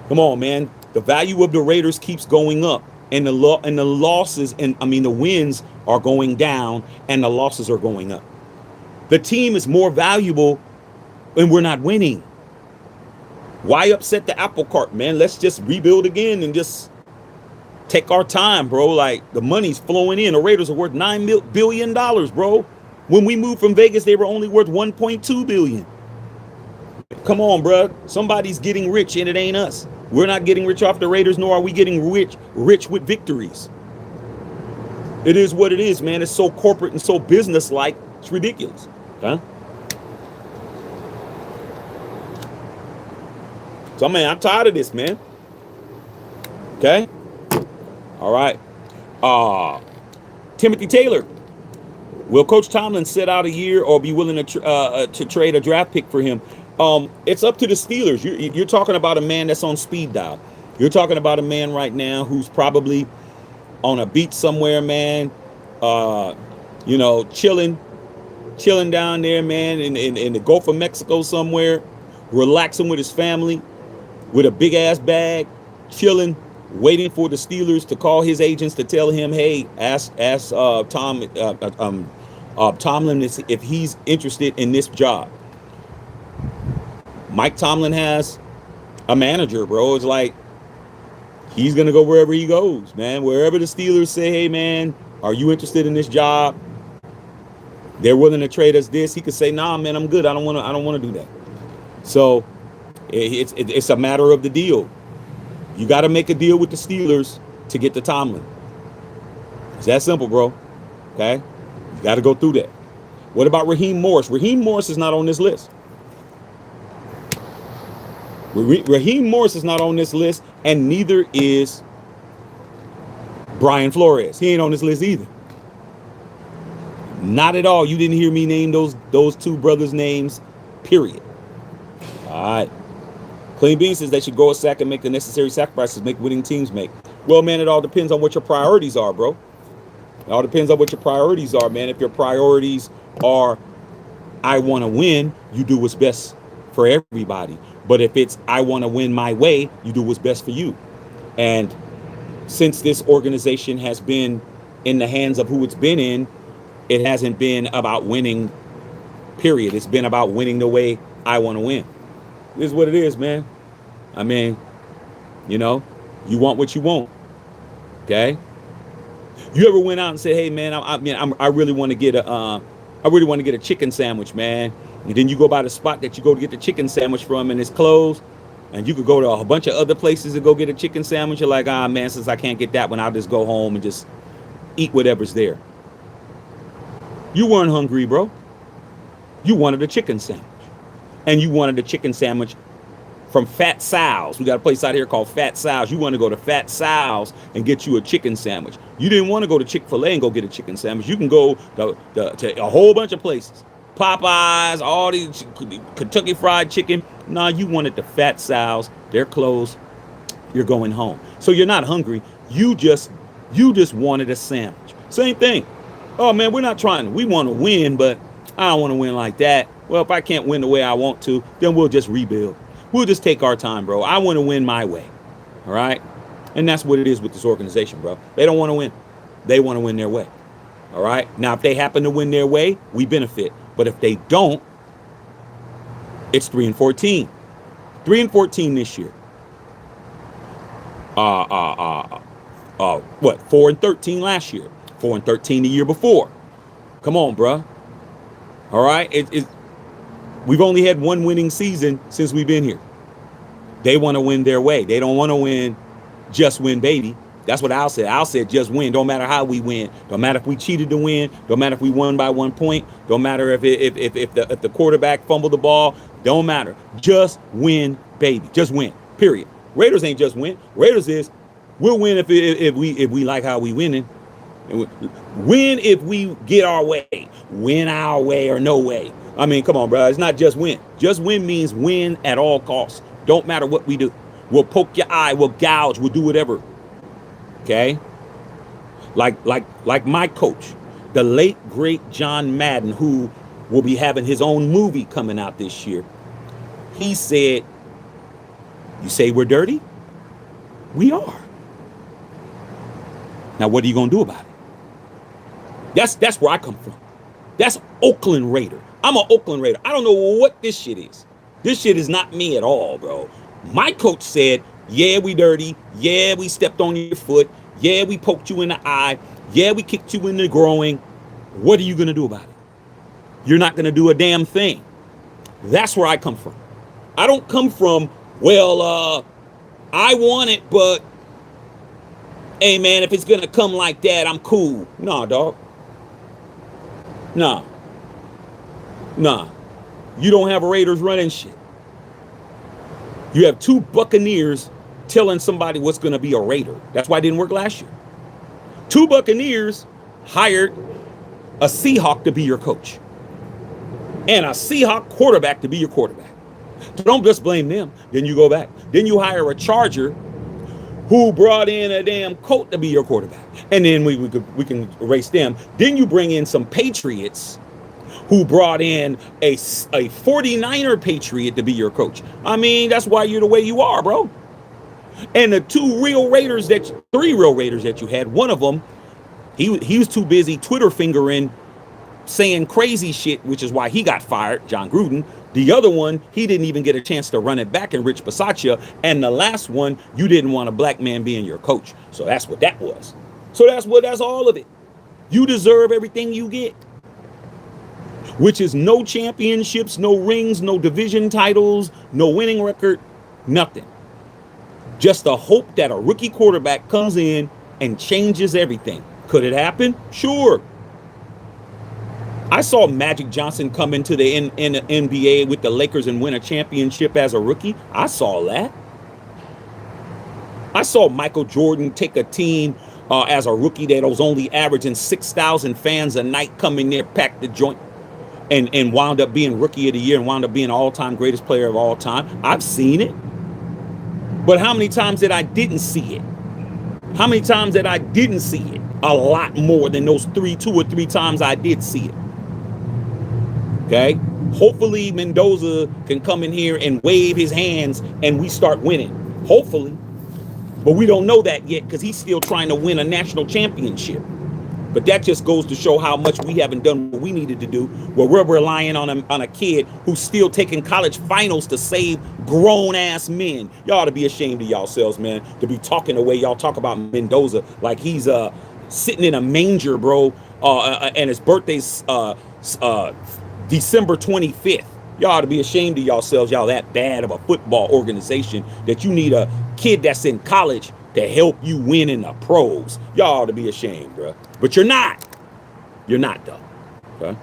Come on, man. The value of the Raiders keeps going up, and the losses, and the wins are going down, and the losses are going up. The team is more valuable, and we're not winning. Why upset the apple cart, man? Let's just rebuild again and just take our time, bro. Like, the money's flowing in. The Raiders are worth $9 billion, bro. When we moved from Vegas, they were only worth $1.2 billion. Come on, bro. Somebody's getting rich, and it ain't us. We're not getting rich off the Raiders, nor are we getting rich with victories. It is what it is, man. It's so corporate and so business-like. It's ridiculous. Huh? So, man, I'm tired of this, man. Okay? All right. Timothy Taylor. Will Coach Tomlin sit out a year or be willing to trade a draft pick for him? It's up to the Steelers. You're talking about a man that's on speed dial. You're talking about a man right now who's probably on a beach somewhere, man. Chilling down there, man, in the Gulf of Mexico somewhere, relaxing with his family, with a big ass bag, chilling, waiting for the Steelers to call his agents to tell him, hey, ask Tomlin if he's interested in this job. Mike Tomlin has a manager, bro. It's like he's gonna go wherever he goes, man. Wherever the Steelers say, hey, man, are you interested in this job? They're willing to trade us this. He could say, nah, man, I'm good. I don't want to do that. So it's a matter of the deal. You got to make a deal with the Steelers to get to Tomlin. It's that simple, bro. Okay? You got to go through that. What about Raheem Morris? Raheem Morris is not on this list. Raheem Morris is not on this list, and neither is Brian Flores. He ain't on this list either. Not at all. You didn't hear me name those two brothers' names, period. All right. Clean Bean says they should go a sack and make the necessary sacrifices make winning teams make. Well, man, it all depends on what your priorities are, bro. It all depends on what your priorities are, man. If your priorities are, I want to win, you do what's best for everybody. But if it's, I want to win my way, you do what's best for you. And since this organization has been in the hands of who it's been in, it hasn't been about winning, period. It's been about winning the way I want to win. This is what it is, man. I mean, you know, you want what you want. Okay. You ever went out and said, "Hey, man, I really want to get a chicken sandwich, man." And then you go by the spot that you go to get the chicken sandwich from, and it's closed. And you could go to a bunch of other places to go get a chicken sandwich. You're like, man, since I can't get that one, I'll just go home and just eat whatever's there. You weren't hungry, bro. You wanted a chicken sandwich. And you wanted a chicken sandwich from Fat Sal's. We got a place out here called Fat Sal's. You want to go to Fat Sal's and get you a chicken sandwich. You didn't want to go to Chick-fil-A and go get a chicken sandwich. You can go to a whole bunch of places. Popeyes, all these Kentucky Fried Chicken. Nah, you wanted the Fat Sal's. They're closed. You're going home. So you're not hungry. You just wanted a sandwich. Same thing. Oh, man, we're not trying. We want to win, but I don't want to win like that. Well, if I can't win the way I want to, then we'll just rebuild. We'll just take our time, bro. I want to win my way. All right? And that's what it is with this organization, bro. They don't want to win. They want to win their way. All right? Now, if they happen to win their way, we benefit. But if they don't, it's 3-14. 3-14 this year. What? 4-13 last year. 4-13 the year before. Come on, bro. All right? We've only had one winning season since we've been here. They want to win their way. They don't want to win, just win, baby. That's what Al said. Al said, just win. Don't matter how we win. Don't matter if we cheated to win. Don't matter if we won by 1 point. Don't matter if the quarterback fumbled the ball. Don't matter. Just win, baby. Just win. Period. Raiders ain't just win. Raiders is we'll win if we like how we winning. Win if we get our way. Win our way or no way. I mean, come on, bro. It's not just win. Just win means win at all costs. Don't matter what we do. We'll poke your eye. We'll gouge. We'll do whatever. Okay? Like my coach, the late, great John Madden, who will be having his own movie coming out this year. He said, you say we're dirty? We are. Now, what are you going to do about it? That's where I come from. That's Oakland Raider. I'm an Oakland Raider. I don't know what this shit is. This shit is not me at all, bro. My coach said, yeah, we dirty. Yeah, we stepped on your foot. Yeah, we poked you in the eye. Yeah, we kicked you in the groin. What are you going to do about it? You're not going to do a damn thing. That's where I come from. I don't come from, well, I want it, but, hey, man, if it's going to come like that, I'm cool. Nah, dog. Nah. You don't have Raiders running shit. You have two Buccaneers telling somebody what's going to be a Raider. That's why it didn't work last year. Two Buccaneers hired a Seahawk to be your coach and a Seahawk quarterback to be your quarterback. So don't just blame them. Then you go back. Then you hire a Charger who brought in a damn coach to be your quarterback. And then we can erase them. Then you bring in some Patriots who brought in a 49er Patriot to be your coach. I mean, that's why you're the way you are, bro. And the three real Raiders that you had, one of them, he was too busy Twitter fingering, saying crazy shit, which is why he got fired, John Gruden. The other one, he didn't even get a chance to run it back in Rich Bisaccia. And the last one, you didn't want a black man being your coach. So that's what that was. So that's all of it. You deserve everything you get, which is no championships, no rings, no division titles, no winning record, nothing. Just the hope that a rookie quarterback comes in and changes everything. Could it happen? Sure. I saw Magic Johnson come into in the NBA with the Lakers and win a championship as a rookie. I saw that. I saw Michael Jordan take a team as a rookie that was only averaging 6,000 fans a night, come in there, pack the joint, and wound up being rookie of the year and wound up being all-time greatest player of all time. I've seen it. But how many times that I didn't see it? How many times that I didn't see it? A lot more than those 2 or 3 times I did see it. Okay? Hopefully Mendoza can come in here and wave his hands and we start winning. Hopefully. But we don't know that yet because he's still trying to win a national championship. But that just goes to show how much we haven't done what we needed to do, where we're relying on a kid who's still taking college finals to save grown-ass men. Y'all ought to be ashamed of yourselves, man, to be talking the way y'all talk about Mendoza like he's sitting in a manger, bro, and his birthday's December 25th. Y'all ought to be ashamed of yourselves. Y'all that bad of a football organization that you need a kid that's in college to help you win in the pros. Y'all ought to be ashamed, bro. But you're not. You're not, though. Okay?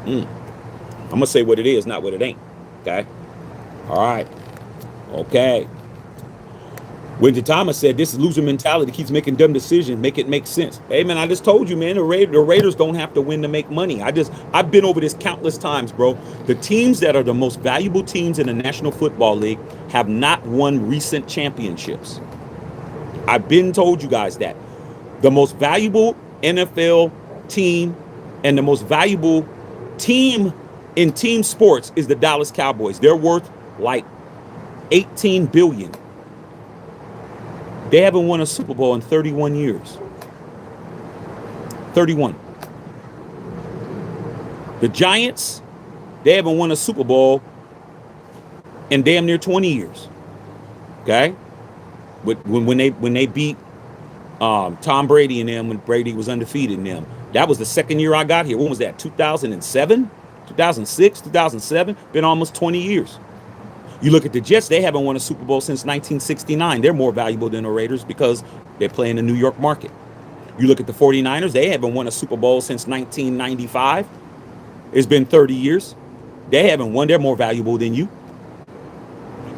I'm going to say what it is, not what it ain't. Okay? All right. Okay. Wendy Thomas said, this is loser mentality, keeps making dumb decisions, make it make sense. Hey, man, I just told you, man, the Raiders don't have to win to make money. I've been over this countless times, bro. The teams that are the most valuable teams in the National Football League have not won recent championships. I've been told you guys that. The most valuable NFL team and the most valuable team in team sports is the Dallas Cowboys. They're worth like $18 billion. They haven't won a Super Bowl in 31 years. 31. The Giants, they haven't won a Super Bowl in damn near 20 years. Okay? When they beat Tom Brady and them, when Brady was undefeated in them. That was the second year I got here. When was that? 2007? 2006? 2007? Been almost 20 years. You look at the Jets, they haven't won a Super Bowl since 1969. They're more valuable than the Raiders because they play in the New York market. You look at the 49ers, they haven't won a Super Bowl since 1995. It's been 30 years. They haven't won. They're more valuable than you.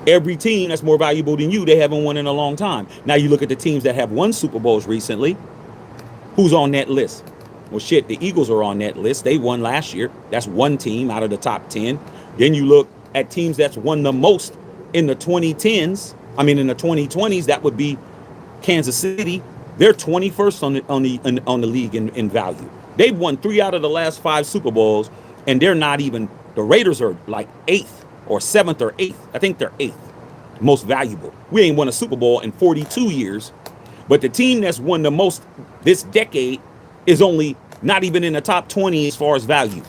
Every team that's more valuable than you, they haven't won in a long time. Now you look at the teams that have won Super Bowls recently. Who's on that list? Well, shit, the Eagles are on that list. They won last year. That's one team out of the top 10. Then you look at teams that's won the most in the 2010s. I mean, in the 2020s, that would be Kansas City. They're 21st on the league in value. They've won 3 out of the last 5 Super Bowls, and they're not even. The Raiders are like 8th or 7th or 8th. I think they're 8th, most valuable. We ain't won a Super Bowl in 42 years, but the team that's won the most this decade is only not even in the top 20 as far as value.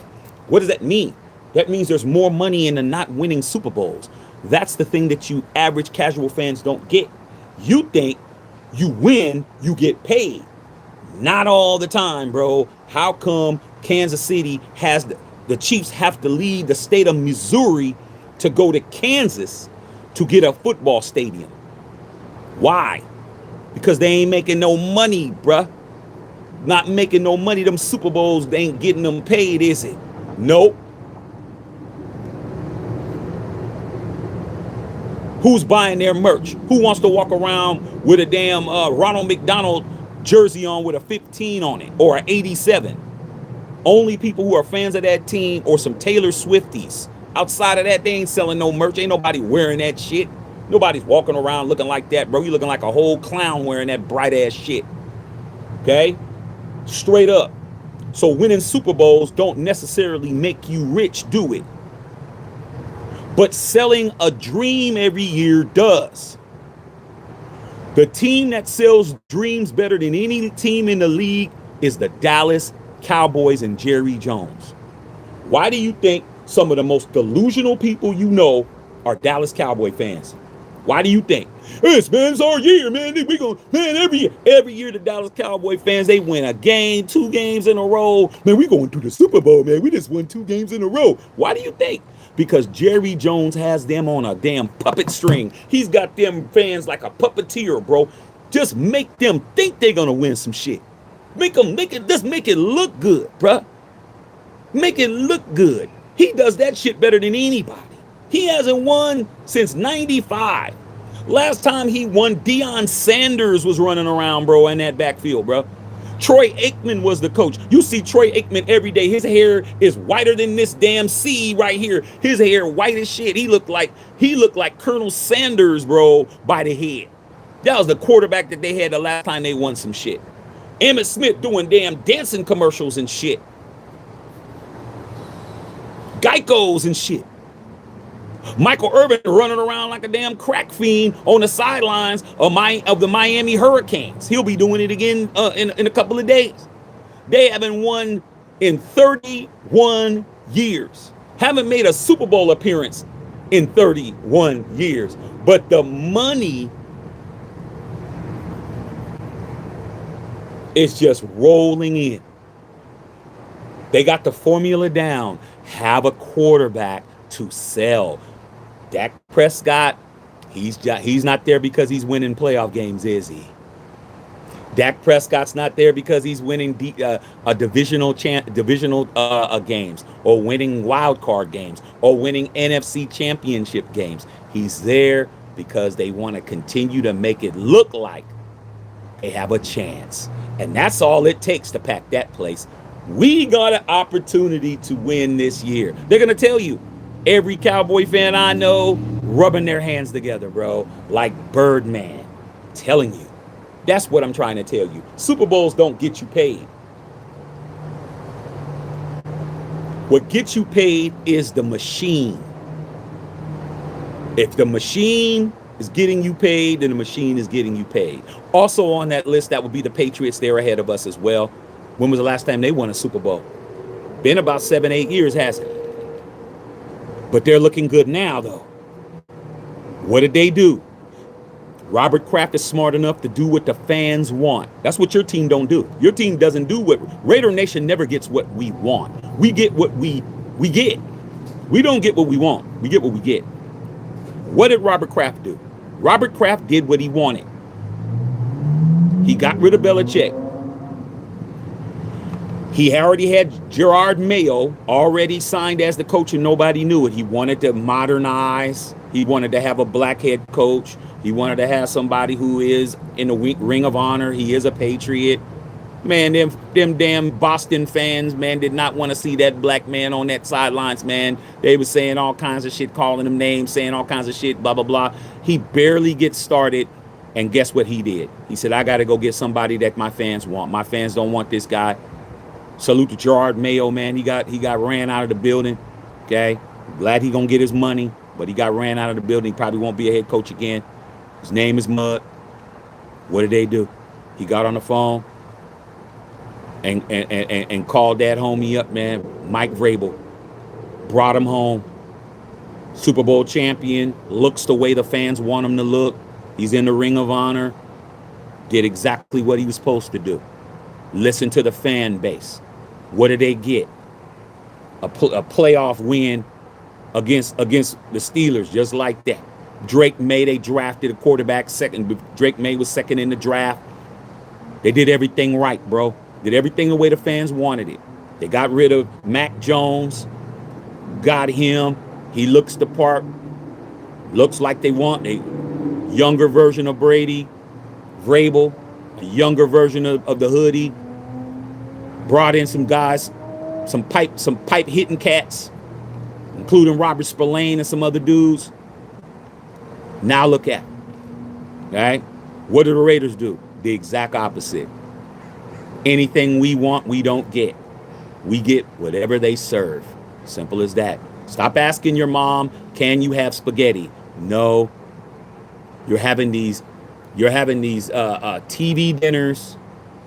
What does that mean? That means there's more money in the not winning Super Bowls. That's the thing that you average casual fans don't get. You think you win, you get paid. Not all the time, bro. How come Kansas City has the Chiefs have to leave the state of Missouri to go to Kansas to get a football stadium? Why? Because they ain't making no money, bruh. Not making no money. Them Super Bowls, they ain't getting them paid, is it? Nope. Who's buying their merch? Who wants to walk around with a damn Ronald McDonald jersey on with a 15 on it or an 87? Only people who are fans of that team or some Taylor Swifties. Outside of that, they ain't selling no merch. Ain't nobody wearing that shit. Nobody's walking around looking like that, bro. You looking like a whole clown wearing that bright ass shit. Okay? Straight up. So winning Super Bowls don't necessarily make you rich, do it? But selling a dream every year does. The team that sells dreams better than any team in the league is the Dallas Cowboys and Jerry Jones. Why do you think some of the most delusional people you know are Dallas Cowboy fans? Why do you think? It's our year, man. We go, man, every year the Dallas Cowboy fans, they win a game, 2 games in a row. Man, we going to the Super Bowl, man. We just won 2 games in a row. Why do you think? Because Jerry Jones has them on a damn puppet string. He's got them fans like a puppeteer, bro. Just make them think they're gonna win some shit. Just make it look good, bruh. Make it look good. He does that shit better than anybody. He hasn't won since 95. Last time he won, Deion Sanders was running around, bro, in that backfield, bro. Troy Aikman was the coach. You see Troy Aikman every day. His hair is whiter than this damn sea right here. His hair white as shit. He looked like Colonel Sanders, bro, by the head. That was the quarterback that they had the last time they won some shit. Emmitt Smith doing damn dancing commercials and shit. Geicos and shit. Michael Irvin running around like a damn crack fiend on the sidelines of the Miami Hurricanes. He'll be doing it again in a couple of days. They haven't won in 31 years. Haven't made a Super Bowl appearance in 31 years. But the money is just rolling in. They got the formula down. Have a quarterback to sell. Dak Prescott, he's not there because he's winning playoff games, is he? Dak Prescott's not there because he's winning divisional games or winning wild card games or winning NFC championship games. He's there because they want to continue to make it look like they have a chance. And that's all it takes to pack that place. We got an opportunity to win this year. They're going to tell you. Every Cowboy fan I know rubbing their hands together, bro, like Birdman. Telling you. That's what I'm trying to tell you. Super Bowls don't get you paid. What gets you paid is the machine. If the machine is getting you paid, then the machine is getting you paid. Also on that list, that would be the Patriots. They're ahead of us as well. When was the last time they won a Super Bowl? Been about 7-8 years, hasn't it? But they're looking good now, though. What did they do? Robert Kraft is smart enough to do what the fans want. That's what your team don't do. Your team doesn't do what Raider Nation never gets what we want. We get what we get. We don't get what we want. We get what we get. What did Robert Kraft do? Robert Kraft did what he wanted. He got rid of Belichick. He already had Gerard Mayo already signed as the coach and nobody knew it. He wanted to modernize. He wanted to have a black head coach. He wanted to have somebody who is in the ring of honor. He is a Patriot. Man, them damn Boston fans, man, did not want to see that black man on that sidelines, man. They were saying all kinds of shit, calling him names, saying all kinds of shit, blah, blah, blah. He barely gets started. And guess what he did? He said, I got to go get somebody that my fans want. My fans don't want this guy. Salute to Gerard Mayo, man. He got ran out of the building. Okay. Glad he gonna get his money, but he got ran out of the building. He probably won't be a head coach again. His name is Mud. What did they do? He got on the phone and called that homie up, man. Mike Vrabel. Brought him home. Super Bowl champion. Looks the way the fans want him to look. He's in the ring of honor. Did exactly what he was supposed to do. Listen to the fan base. What did they get? A playoff win against the Steelers, just like that. Drake May, they drafted a quarterback second. Drake May was second in the draft. They did everything right, bro. Did everything the way the fans wanted it. They got rid of Mac Jones. Got him. He looks the part. Looks like they want a younger version of Brady. Vrabel, a younger version of the hoodie. Brought in some guys, some pipe hitting cats, including Robert Spillane and some other dudes. Now look at it. All right? What do the Raiders do? The exact opposite. Anything we want, we don't get. We get whatever they serve. Simple as that. Stop asking your mom, can you have spaghetti? No. You're having these TV dinners,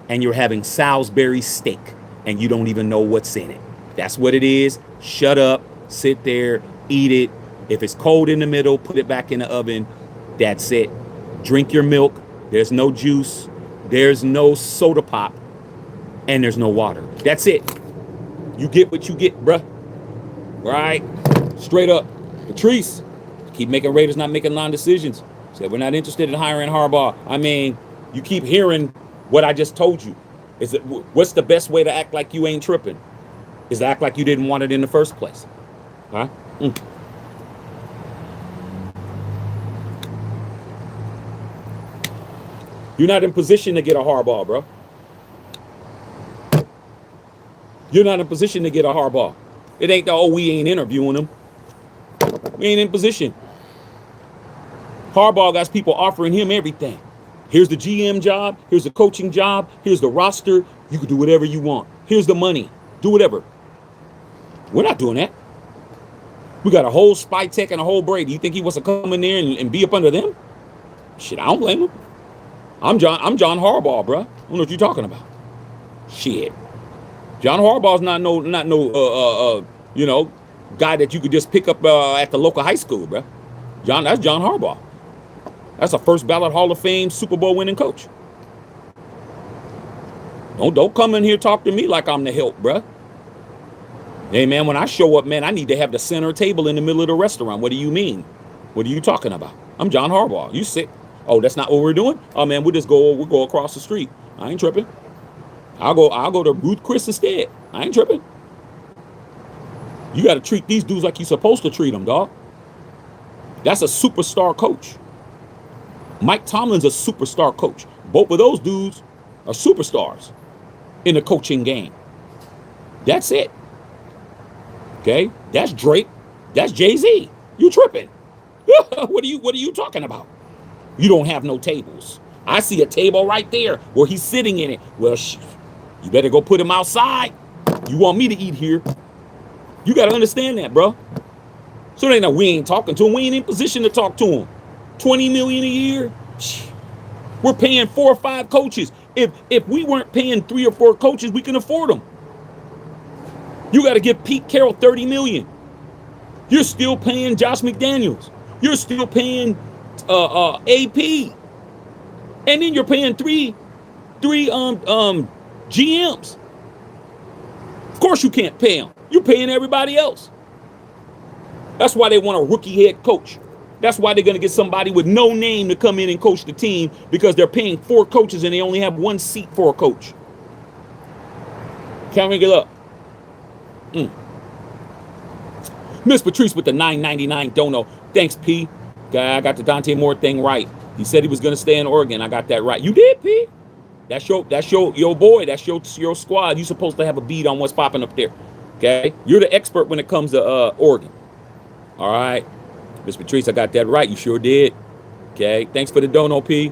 and you're having Salisbury steak, and you don't even know what's in it. That's what it is. Shut up, sit there, eat it. If it's cold in the middle, put it back in the oven. That's it. Drink your milk. There's no juice. There's no soda pop. And there's no water. That's it. You get what you get, bruh. Right? Straight up. Patrice, keep making Raiders not making non-decisions. Said we're not interested in hiring Harbaugh. I mean, you keep hearing what I just told you. What's the best way to act like you ain't tripping? is act like you didn't want it in the first place. Huh? You're not in position to get a Harbaugh, bro. You're not in position to get a Harbaugh. It ain't the, oh, we ain't interviewing him. We ain't in position. Harbaugh got people offering him everything. Here's the GM job. Here's the coaching job. Here's the roster. You can do whatever you want. Here's the money. Do whatever. We're not doing that. We got a whole Spy Tech and a whole Brady. You think he wants to come in there and be up under them? Shit, I don't blame him. I'm John Harbaugh, bro. I don't know what you're talking about. Shit. John Harbaugh's not no guy that you could just pick up at the local high school, bro. That's John Harbaugh. That's a first ballot Hall of Fame Super Bowl winning coach. Don't come in here talk to me like I'm the help, bro. Hey, man, when I show up, man, I need to have the center table in the middle of the restaurant. What do you mean? What are you talking about? I'm John Harbaugh. You sick? Oh, that's not what we're doing? Oh, man, we'll go across the street. I ain't tripping. I'll go to Ruth Chris instead. I ain't tripping. You got to treat these dudes like you're supposed to treat them, dog. That's a superstar coach. Mike Tomlin's a superstar coach. Both of those dudes are superstars in the coaching game. That's it. Okay? That's Drake. That's Jay-Z. You tripping. What are you talking about? You don't have no tables. I see a table right there where he's sitting in it. Well, you better go put him outside. You want me to eat here. You got to understand that, bro. So it ain't that we ain't talking to him. We ain't in position to talk to him. $20 million a year. We're paying 4 or 5 coaches. If we weren't paying 3 or 4 coaches, we can afford them. You got to give Pete Carroll $30 million. You're still paying Josh McDaniels. You're still paying AP, and then you're paying three GMs. Of course you can't pay them. You're paying everybody else. That's why they want a rookie head coach. That's why they're going to get somebody with no name to come in and coach the team, because they're paying 4 coaches and they only have 1 seat for a coach. Can't ring it up. Miss Patrice with the $9.99 dono. Thanks, P. I got the Dante Moore thing right. He said he was going to stay in Oregon. I got that right. You did, P. That's your boy. That's your squad. You're supposed to have a beat on what's popping up there. Okay? You're the expert when it comes to Oregon. All right. Miss Patrice, I got that right. You sure did. Okay? Thanks for the dono, P.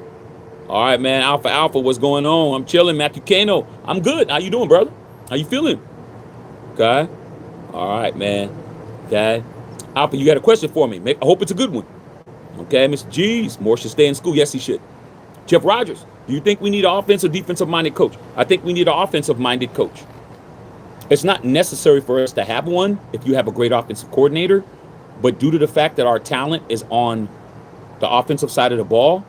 All right, man. Alpha, what's going on? I'm chilling. Matthew Kano. I'm good. How you doing, brother? How you feeling? Okay? All right, man. Okay? Alpha, you got a question for me. I hope it's a good one. Okay, Mr. G's, Moore should stay in school. Yes, he should. Jeff Rogers, do you think we need an offensive, defensive-minded coach? I think we need an offensive-minded coach. It's not necessary for us to have one if you have a great offensive coordinator, but due to the fact that our talent is on the offensive side of the ball,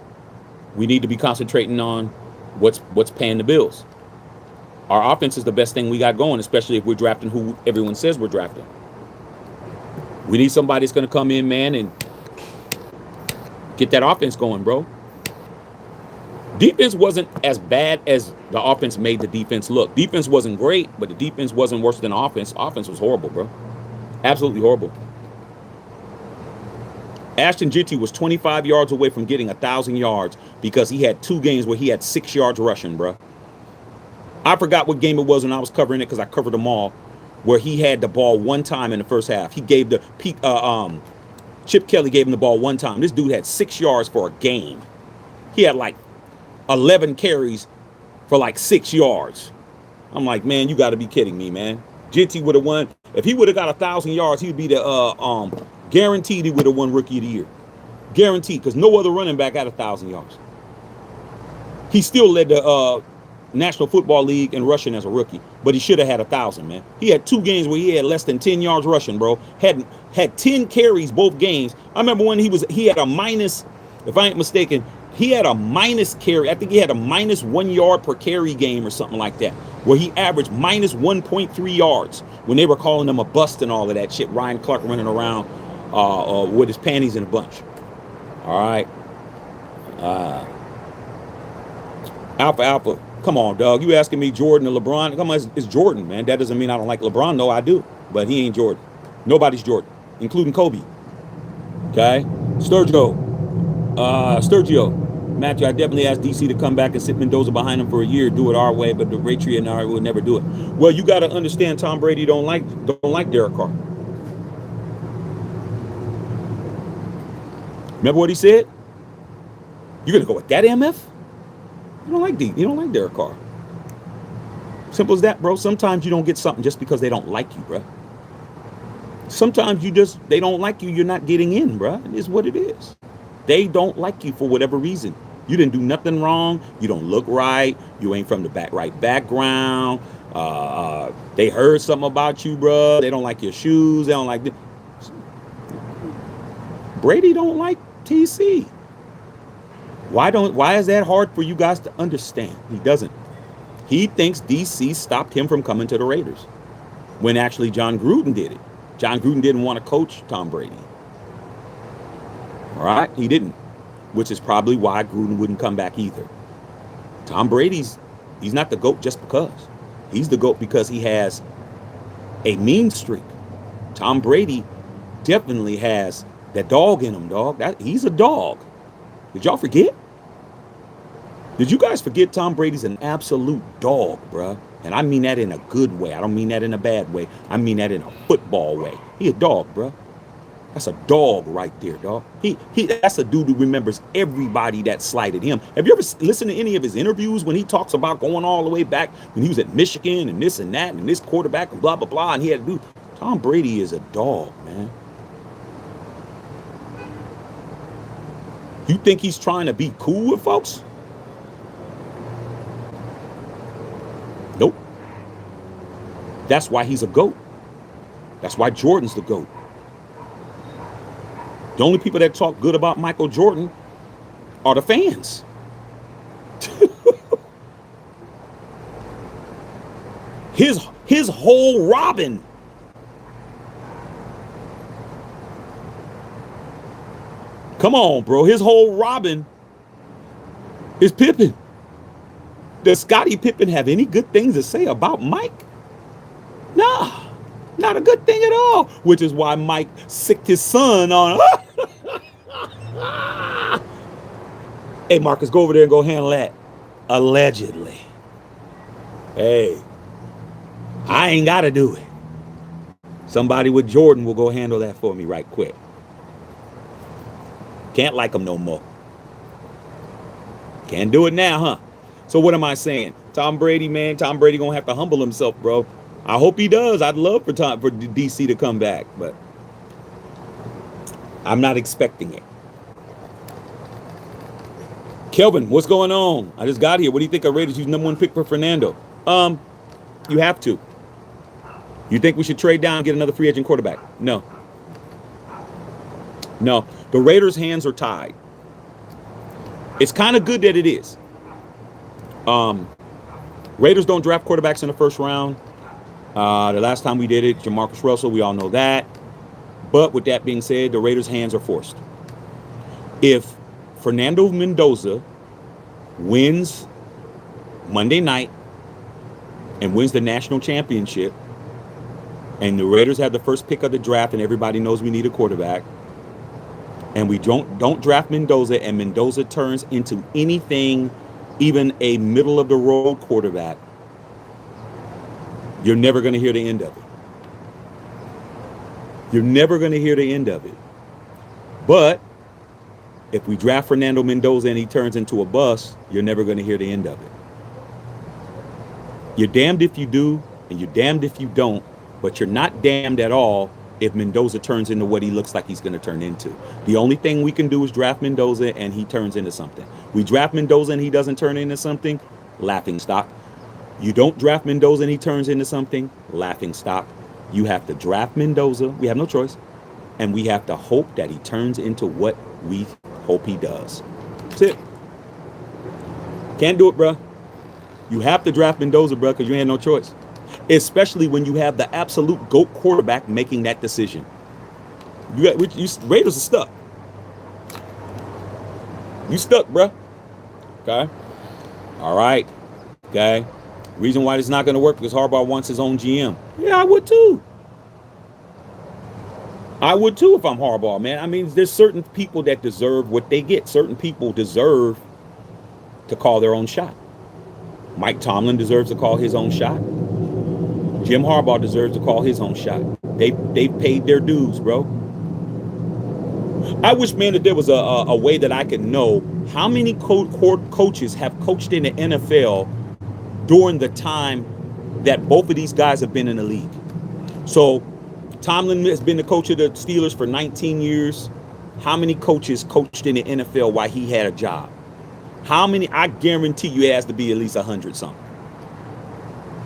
we need to be concentrating on what's paying the bills. Our offense is the best thing we got going, especially if we're drafting who everyone says we're drafting. We need somebody that's going to come in, man, and get that offense going, bro. Defense wasn't as bad as the offense made the defense look. Defense wasn't great, but the defense wasn't worse than offense. Offense was horrible, bro. Absolutely horrible. Ashton Jitty was 25 yards away from getting 1,000 yards because he had 2 games where he had 6 yards rushing, bro. I forgot what game it was when I was covering it because I covered them all, where he had the ball 1 time in the first half. He gave the Chip Kelly gave him the ball 1 time. This dude had 6 yards for a game. He had like 11 carries for like 6 yards. I'm like, man, you got to be kidding me, man. Jitty would have won. If he would have got 1,000 yards, he'd be the guaranteed he would have won Rookie of the Year. Guaranteed, because no other running back had 1,000 yards. He still led the National Football League in rushing as a rookie, but he should have had 1,000, man. He had 2 games where he had less than 10 yards rushing, bro. Had 10 carries both games. I remember when he had a minus, if I ain't mistaken, he had a minus carry. I think he had a minus 1 yard per carry game or something like that, where he averaged minus 1.3 yards when they were calling him a bust and all of that shit. Ryan Clark running around with his panties in a bunch. All right. Alpha. Come on, dog. You asking me Jordan or LeBron? Come on, it's Jordan, man. That doesn't mean I don't like LeBron. No, I do. But he ain't Jordan. Nobody's Jordan, including Kobe. Okay? Sturgio. Matthew, I definitely asked DC to come back and sit Mendoza behind him for a year, do it our way, but the Ratri and I would never do it. Well, you got to understand Tom Brady don't like Derek Carr. Remember what he said? You're gonna go with that MF? You don't like Derek Carr. Simple as that, bro. Sometimes you don't get something just because they don't like you, bro. Sometimes they don't like you, you're not getting in, bro. It is what it is. They don't like you for whatever reason. You didn't do nothing wrong. You don't look right. You ain't from the right background. They heard something about you, bro. They don't like your shoes. They don't like this. Brady don't like TC. Why is that hard for you guys to understand? He doesn't. He thinks DC stopped him from coming to the Raiders when actually John Gruden did it. John Gruden didn't want to coach Tom Brady. All right, he didn't, which is probably why Gruden wouldn't come back either. Tom Brady's, he's not the GOAT just because. He's the GOAT because he has a mean streak. Tom Brady definitely has that dog in him, dog. He's a dog. Did y'all forget? Did you guys forget Tom Brady's an absolute dog, bruh? And I mean that in a good way. I don't mean that in a bad way. I mean that in a football way. He a dog, bruh. That's a dog right there, dog. That's a dude who remembers everybody that slighted him. Have you ever listened to any of his interviews when he talks about going all the way back when he was at Michigan and this and that and this quarterback and blah, blah, blah, and he had to do. Tom Brady is a dog, man. You think he's trying to be cool with folks? Nope. That's why he's a GOAT. That's why Jordan's the GOAT. The only people that talk good about Michael Jordan are the fans. his whole Robin. Come on, bro. His whole Robin is Pippen. Does Scottie Pippen have any good things to say about Mike? Nah, not a good thing at all. Which is why Mike sicked his son on. Hey, Marcus, go over there and go handle that. Allegedly. Hey, I ain't got to do it. Somebody with Jordan will go handle that for me right quick. Can't like him no more. Can't do it now, huh? So what am I saying? Tom Brady, man, Tom Brady gonna have to humble himself, bro. I hope he does. I'd love for DC to come back, but I'm not expecting it. Kelvin, what's going on? I just got here. What do you think of Raiders use #1 pick for Fernando? You have to. You think we should trade down and get another free agent quarterback? No. No. The Raiders' hands are tied. It's kind of good that it is. Raiders don't draft quarterbacks in the first round. The last time we did it, Jamarcus Russell, we all know that. But with that being said, the Raiders' hands are forced. If Fernando Mendoza wins Monday night and wins the national championship, and the Raiders have the first pick of the draft, and everybody knows we need a quarterback, and we don't draft Mendoza, and Mendoza turns into anything, even a middle-of-the-road quarterback, you're never going to hear the end of it. You're never going to hear the end of it. But if we draft Fernando Mendoza and he turns into a bust, you're never going to hear the end of it. You're damned if you do, and you're damned if you don't, but you're not damned at all if Mendoza turns into what he looks like he's going to turn into. The only thing we can do is draft Mendoza and he turns into something. We draft Mendoza and he doesn't turn into something, laughing stock. You don't draft Mendoza and he turns into something, laughing stock. You have to draft Mendoza. We have no choice. And we have to hope that he turns into what we hope he does. That's it. Can't do it, bro. You have to draft Mendoza, bro, because you ain't no choice. Especially when you have the absolute GOAT quarterback making that decision. Raiders are stuck. You stuck, bro. Okay. All right. Okay? Reason why it's not going to work because Harbaugh wants his own GM. Yeah, I would too. I would too if I'm Harbaugh, man. I mean, there's certain people that deserve what they get. Certain people deserve to call their own shot. Mike Tomlin deserves to call his own shot. Jim Harbaugh deserves to call his own shot. They've paid their dues, bro. I wish, man, that there was a way that I could know how many coaches have coached in the NFL during the time that both of these guys have been in the league. So Tomlin has been the coach of the Steelers for 19 years. How many coaches coached in the NFL while he had a job? How many? I guarantee you it has to be at least 100 something.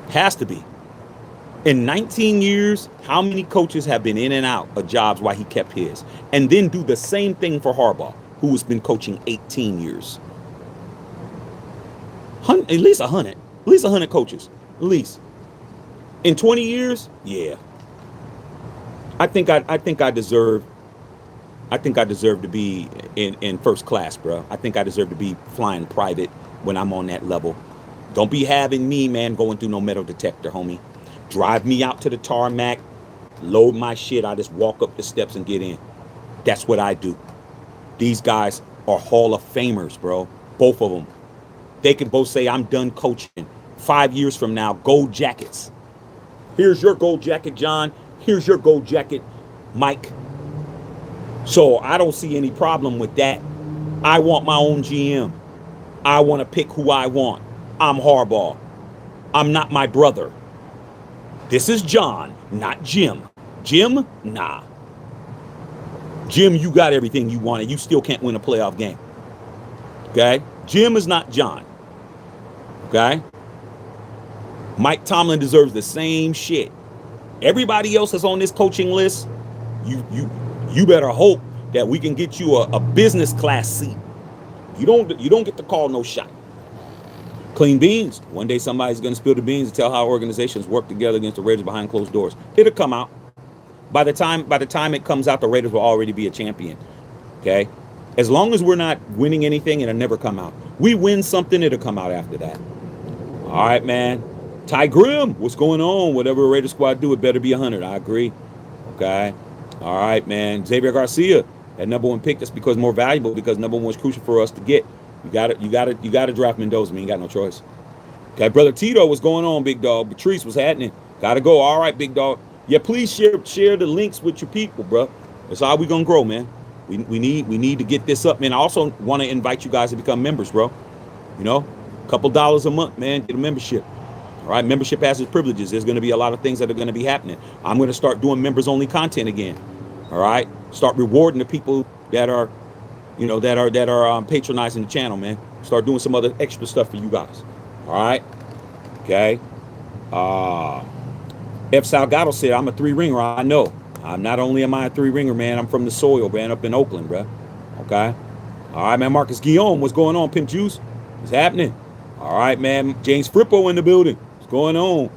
Has to be. In 19 years, how many coaches have been in and out of jobs while he kept his? And then do the same thing for Harbaugh, who has been coaching 18 years. At least 100. At least 100 coaches. At least. In 20 years? Yeah. I think I deserve to be in first class, bro. I think I deserve to be flying private when I'm on that level. Don't be having me, man, going through no metal detector, homie. Drive me out to the tarmac, load my shit. I just walk up the steps and get in. That's what I do. These guys are Hall of Famers, bro. Both of them. They can both say, I'm done coaching. 5 years from now, gold jackets. Here's your gold jacket, John. Here's your gold jacket, Mike. So I don't see any problem with that. I want my own GM. I want to pick who I want. I'm Harbaugh. I'm not my brother. This is John, not Jim. Jim, nah. Jim, you got everything you wanted. You still can't win a playoff game. Okay? Jim is not John. Okay? Mike Tomlin deserves the same shit. Everybody else that's on this coaching list, you better hope that we can get you a business class seat. You don't get to call no shot. Clean beans. One day somebody's going to spill the beans and tell how organizations work together against the Raiders behind closed doors. It'll come out. By the time it comes out, the Raiders will already be a champion. Okay? As long as we're not winning anything, it'll never come out. We win something, it'll come out after that. All right, man. Ty Grimm, what's going on? Whatever a Raiders squad do, it better be 100. I agree. Okay? All right, man. Xavier Garcia, that number one pick, that's because more valuable, because number one was crucial for us to get. You got to draft Mendoza, man. You got no choice. Okay, brother Tito, what's going on, big dog? Patrice, what's happening? Got to go. All right, big dog. Yeah, please share the links with your people, bro. That's how we gonna grow, man. We need to get this up, man. I also want to invite you guys to become members, bro. You know, a couple dollars a month, man. Get a membership. All right, membership has its privileges. There's going to be a lot of things that are going to be happening. I'm going to start doing members-only content again. All right, start rewarding the people that are, patronizing the channel, man. Start doing some other extra stuff for you guys. All right, okay. F. Salgado said, I'm a three-ringer. I know. Not only am I a three-ringer, man, I'm from the soil, man, up in Oakland, bro. Okay. All right, man. Marcus Guillaume, what's going on, Pimp Juice? What's happening? All right, man. James Frippo in the building. What's going on?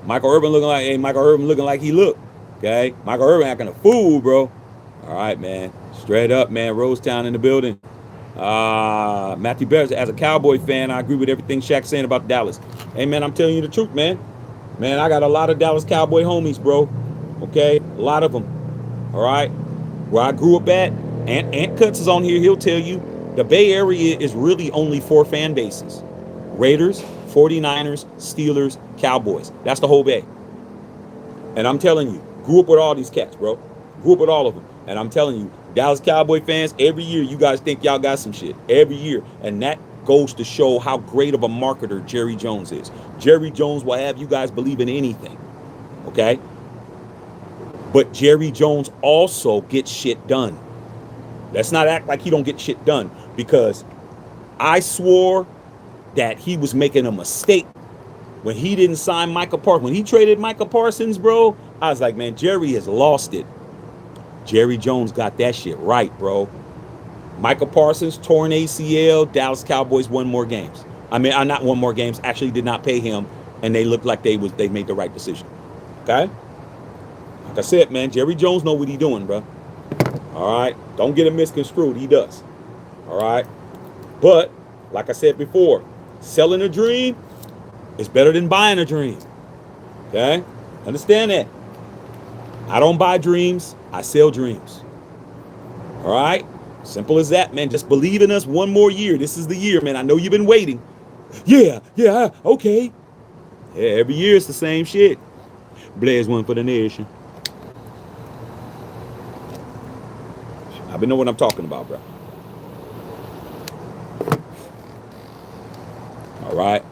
Michael Irvin looking like he looked. Okay. Michael Irvin acting a fool, bro. All right, man. Straight up, man. Rosetown in the building. Matthew Bears, as a Cowboy fan, I agree with everything Shaq's saying about Dallas. Hey, man, I'm telling you the truth, man. Man, I got a lot of Dallas Cowboy homies, bro. Okay? A lot of them. All right? Where I grew up at, Ant Cuts is on here. He'll tell you the Bay Area is really only 4 fan bases. Raiders, 49ers, Steelers, Cowboys. That's the whole Bay. And I'm telling you, grew up with all these cats, bro. Grew up with all of them. And I'm telling you, Dallas Cowboy fans, every year you guys think y'all got some shit. Every year. And that goes to show how great of a marketer Jerry Jones is. Jerry Jones will have you guys believe in anything. Okay? But Jerry Jones also gets shit done. Let's not act like he don't get shit done, because I swore that he was making a mistake when he didn't sign Micah Parsons. When he traded Micah Parsons, bro, I was like, man, Jerry has lost it. Jerry Jones got that shit right, bro. Micah Parsons, torn ACL, Dallas Cowboys won more games. I mean, not won more games, actually did not pay him, and they looked like they made the right decision. Okay? Like I said, man, Jerry Jones know what he doing, bro. All right? Don't get him misconstrued. He does. All right? But, like I said before, selling a dream It's better than buying a dream. Okay? Understand that. I don't buy dreams. I sell dreams. All right? Simple as that, man. Just believe in us one more year. This is the year, man. I know you've been waiting. Yeah, okay. Yeah, every year it's the same shit. Blaze one for the nation. I know what I'm talking about, bro. All right.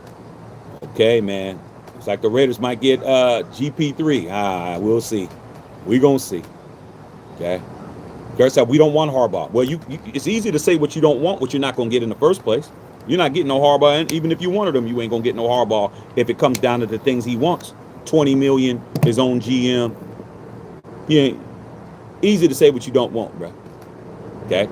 Okay, man. It's like the Raiders might get GP3. We'll see. We gonna see. Okay. First up, we don't want Harbaugh. Well, it's easy to say what you don't want, what you're not gonna get in the first place. You're not getting no Harbaugh, and even if you wanted him, you ain't gonna get no Harbaugh if it comes down to the things he wants. 20 million, his own GM. He ain't easy to say what you don't want, bro. Okay.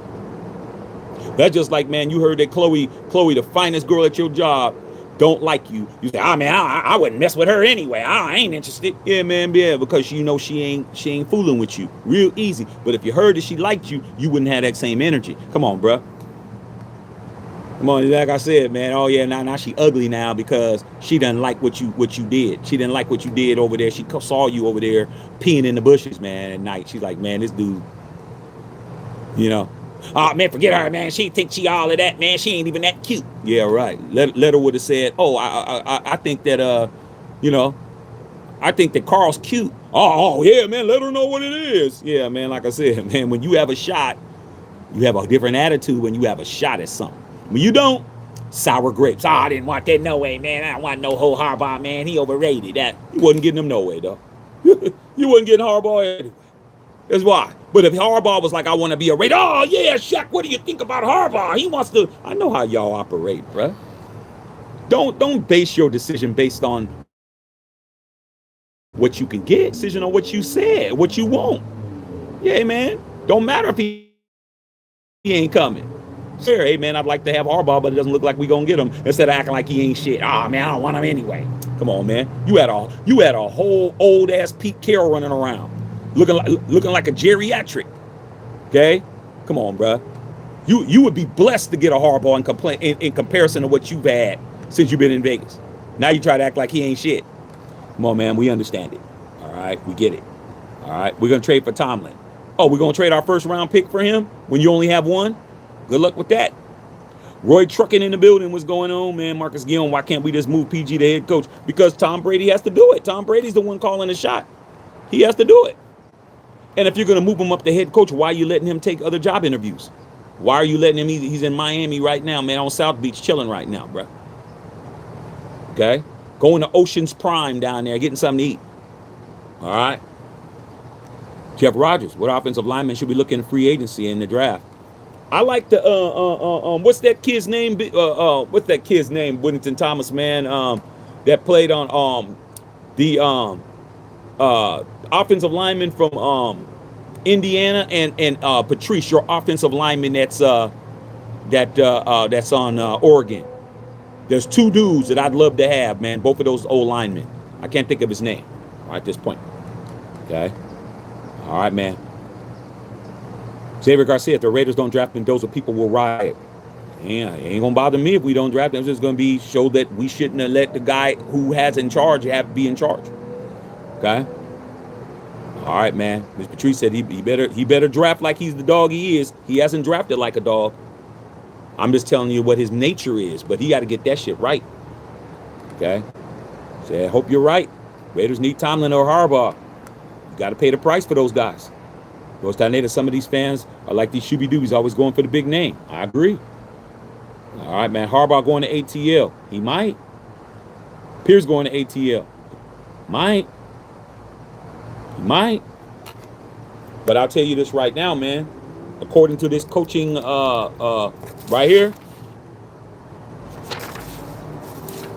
That's just like, man, you heard that Chloe, the finest girl at your job, don't like you. You say, man, I wouldn't mess with her anyway. I ain't interested. Yeah, man, yeah, because you know she ain't fooling with you. Real easy. But if you heard that she liked you, you wouldn't have that same energy. Come on, bro. Come on, like I said, man. Oh yeah, now she ugly now because she doesn't like what you did. She didn't like what you did over there. She saw you over there peeing in the bushes, man, at night. She's like, man, this dude, you know. Oh, man, forget her, man. She thinks she all of that, man. She ain't even that cute. Yeah, right. Let her would have said, oh, I think that, you know, I think that Carl's cute. Oh, yeah, man, let her know what it is. Yeah, man, like I said, man, when you have a shot, you have a different attitude when you have a shot at something. When you don't, sour grapes. Oh, I didn't want that no way, man. I don't want no whole Harbaugh, man. He overrated. That you wasn't getting him no way, though. You wasn't getting Harbaugh anyway. That's why. But if Harbaugh was like, I want to be a Raider, oh, yeah, Shaq, what do you think about Harbaugh? He wants to. I know how y'all operate, bruh. Don't base your decision based on what you can get. Decision on what you said, what you want. Yeah, man. Don't matter if he ain't coming. Sure, hey, man, I'd like to have Harbaugh, but it doesn't look like we going to get him. Instead of acting like he ain't shit. Oh, man, I don't want him anyway. Come on, man. You had a whole old-ass Pete Carroll running around. Looking like a geriatric, okay? Come on, bro. You would be blessed to get a Harbaugh in comparison to what you've had since you've been in Vegas. Now you try to act like he ain't shit. Come on, man. We understand it. All right, we get it. All right, we're gonna trade for Tomlin. Oh, we're gonna trade our first round pick for him when you only have one. Good luck with that. Roy Trucking in the building. What's going on, man? Marcus Guillaume. Why can't we just move PG to head coach? Because Tom Brady has to do it. Tom Brady's the one calling the shot. He has to do it. And if you're going to move him up to head coach, why are you letting him take other job interviews? Why are you letting him? He's in Miami right now, man, on South Beach, chilling right now, bro. Okay? Going to Ocean's Prime down there, getting something to eat. All right? Jeff Rodgers, what offensive lineman should we look in free agency in the draft? I like the, what's that kid's name? What's that kid's name? Whittington Thomas, man, that played on the offensive lineman from Indiana and Patrice, your offensive lineman that's on Oregon. There's two dudes that I'd love to have, man. Both of those old linemen. I can't think of his name at this point. Okay. All right, man. Xavier Garcia, if the Raiders don't draft Mendoza, people will riot. Yeah, it ain't gonna bother me if we don't draft him. It's just gonna be show that we shouldn't have let the guy who has in charge be in charge. Okay. All right, man. Ms. Patrice said he better draft like he's the dog he is. He hasn't drafted like a dog. I'm just telling you what his nature is, but he got to get that shit right. Okay. So I hope you're right. Raiders need Tomlin or Harbaugh. You got to pay the price for those guys. Those that some of these fans are like these shooby-doobies, always going for the big name. I agree. All right, man. Harbaugh going to ATL. He might. Pierce going to ATL. Might. He might. But I'll tell you this right now, man. According to this coaching right here.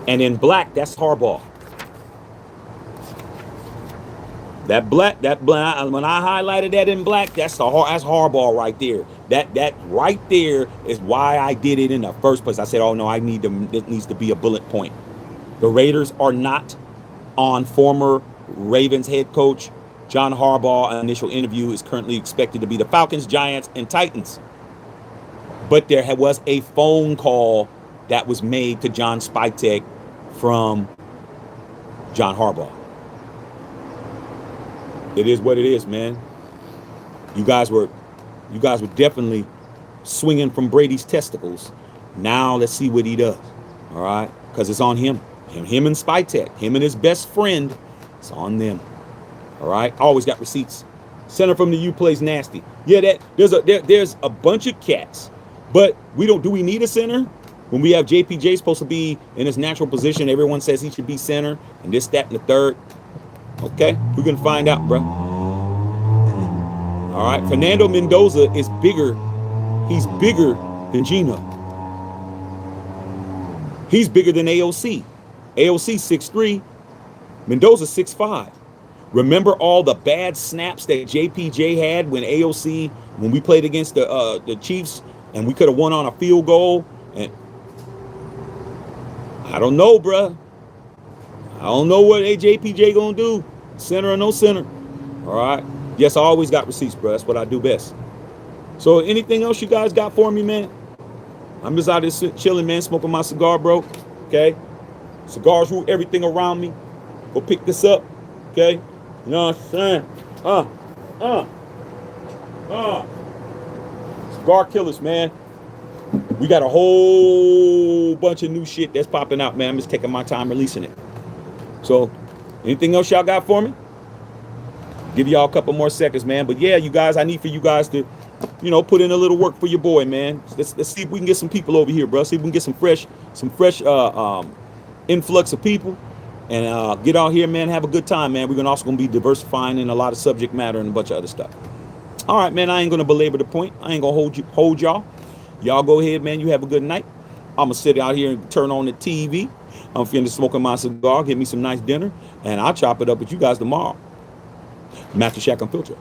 And in black, that's Harbaugh. That black, when I highlighted that in black, that's Harbaugh right there. That right there is why I did it in the first place. I said, oh no, it needs to be a bullet point. The Raiders are not on former Ravens head coach John Harbaugh. An initial interview is currently expected to be the Falcons, Giants, and Titans. But there was a phone call that was made to John Spytek from John Harbaugh. It is what it is, man. You guys were definitely swinging from Brady's testicles. Now let's see what he does. All right, because it's on him. Him and Spytek, him and his best friend. It's on them. All right, always got receipts. Center from the U plays nasty. Yeah, there's a bunch of cats, but do we need a center when we have JPJ supposed to be in his natural position? Everyone says he should be center, and this, that, and the third. Okay, we're gonna find out, bro. All right, Fernando Mendoza is bigger. He's bigger than Gino. He's bigger than AOC. AOC 6'3", Mendoza 6'5". Remember all the bad snaps that JPJ had when we played against the Chiefs and we could have won on a field goal? And I don't know, bruh. I don't know what JPJ gonna do, center or no center. All right. Yes, I always got receipts, bro. That's what I do best. So anything else you guys got for me, man? I'm just out here chilling, man, smoking my cigar, bro. Okay. Cigars rule everything around me. Go pick this up. Okay. You know what I'm saying? Cigar killers, man. We got a whole bunch of new shit that's popping out, man. I'm just taking my time releasing it. So, anything else y'all got for me? Give y'all a couple more seconds, man. But yeah, you guys, I need for you guys to, put in a little work for your boy, man. Let's see if we can get some people over here, bro. See if we can get some fresh influx of people, and get out here, man. Have a good time, man. We're also gonna be diversifying in a lot of subject matter and a bunch of other stuff. All right, man. I ain't gonna belabor the point. I ain't gonna hold y'all. Y'all go ahead, man. You have a good night. I'm gonna sit out here and turn on the TV. I'm finished smoking my cigar, get me some nice dinner, and I'll chop it up with you guys tomorrow. Master Shack Unfiltered.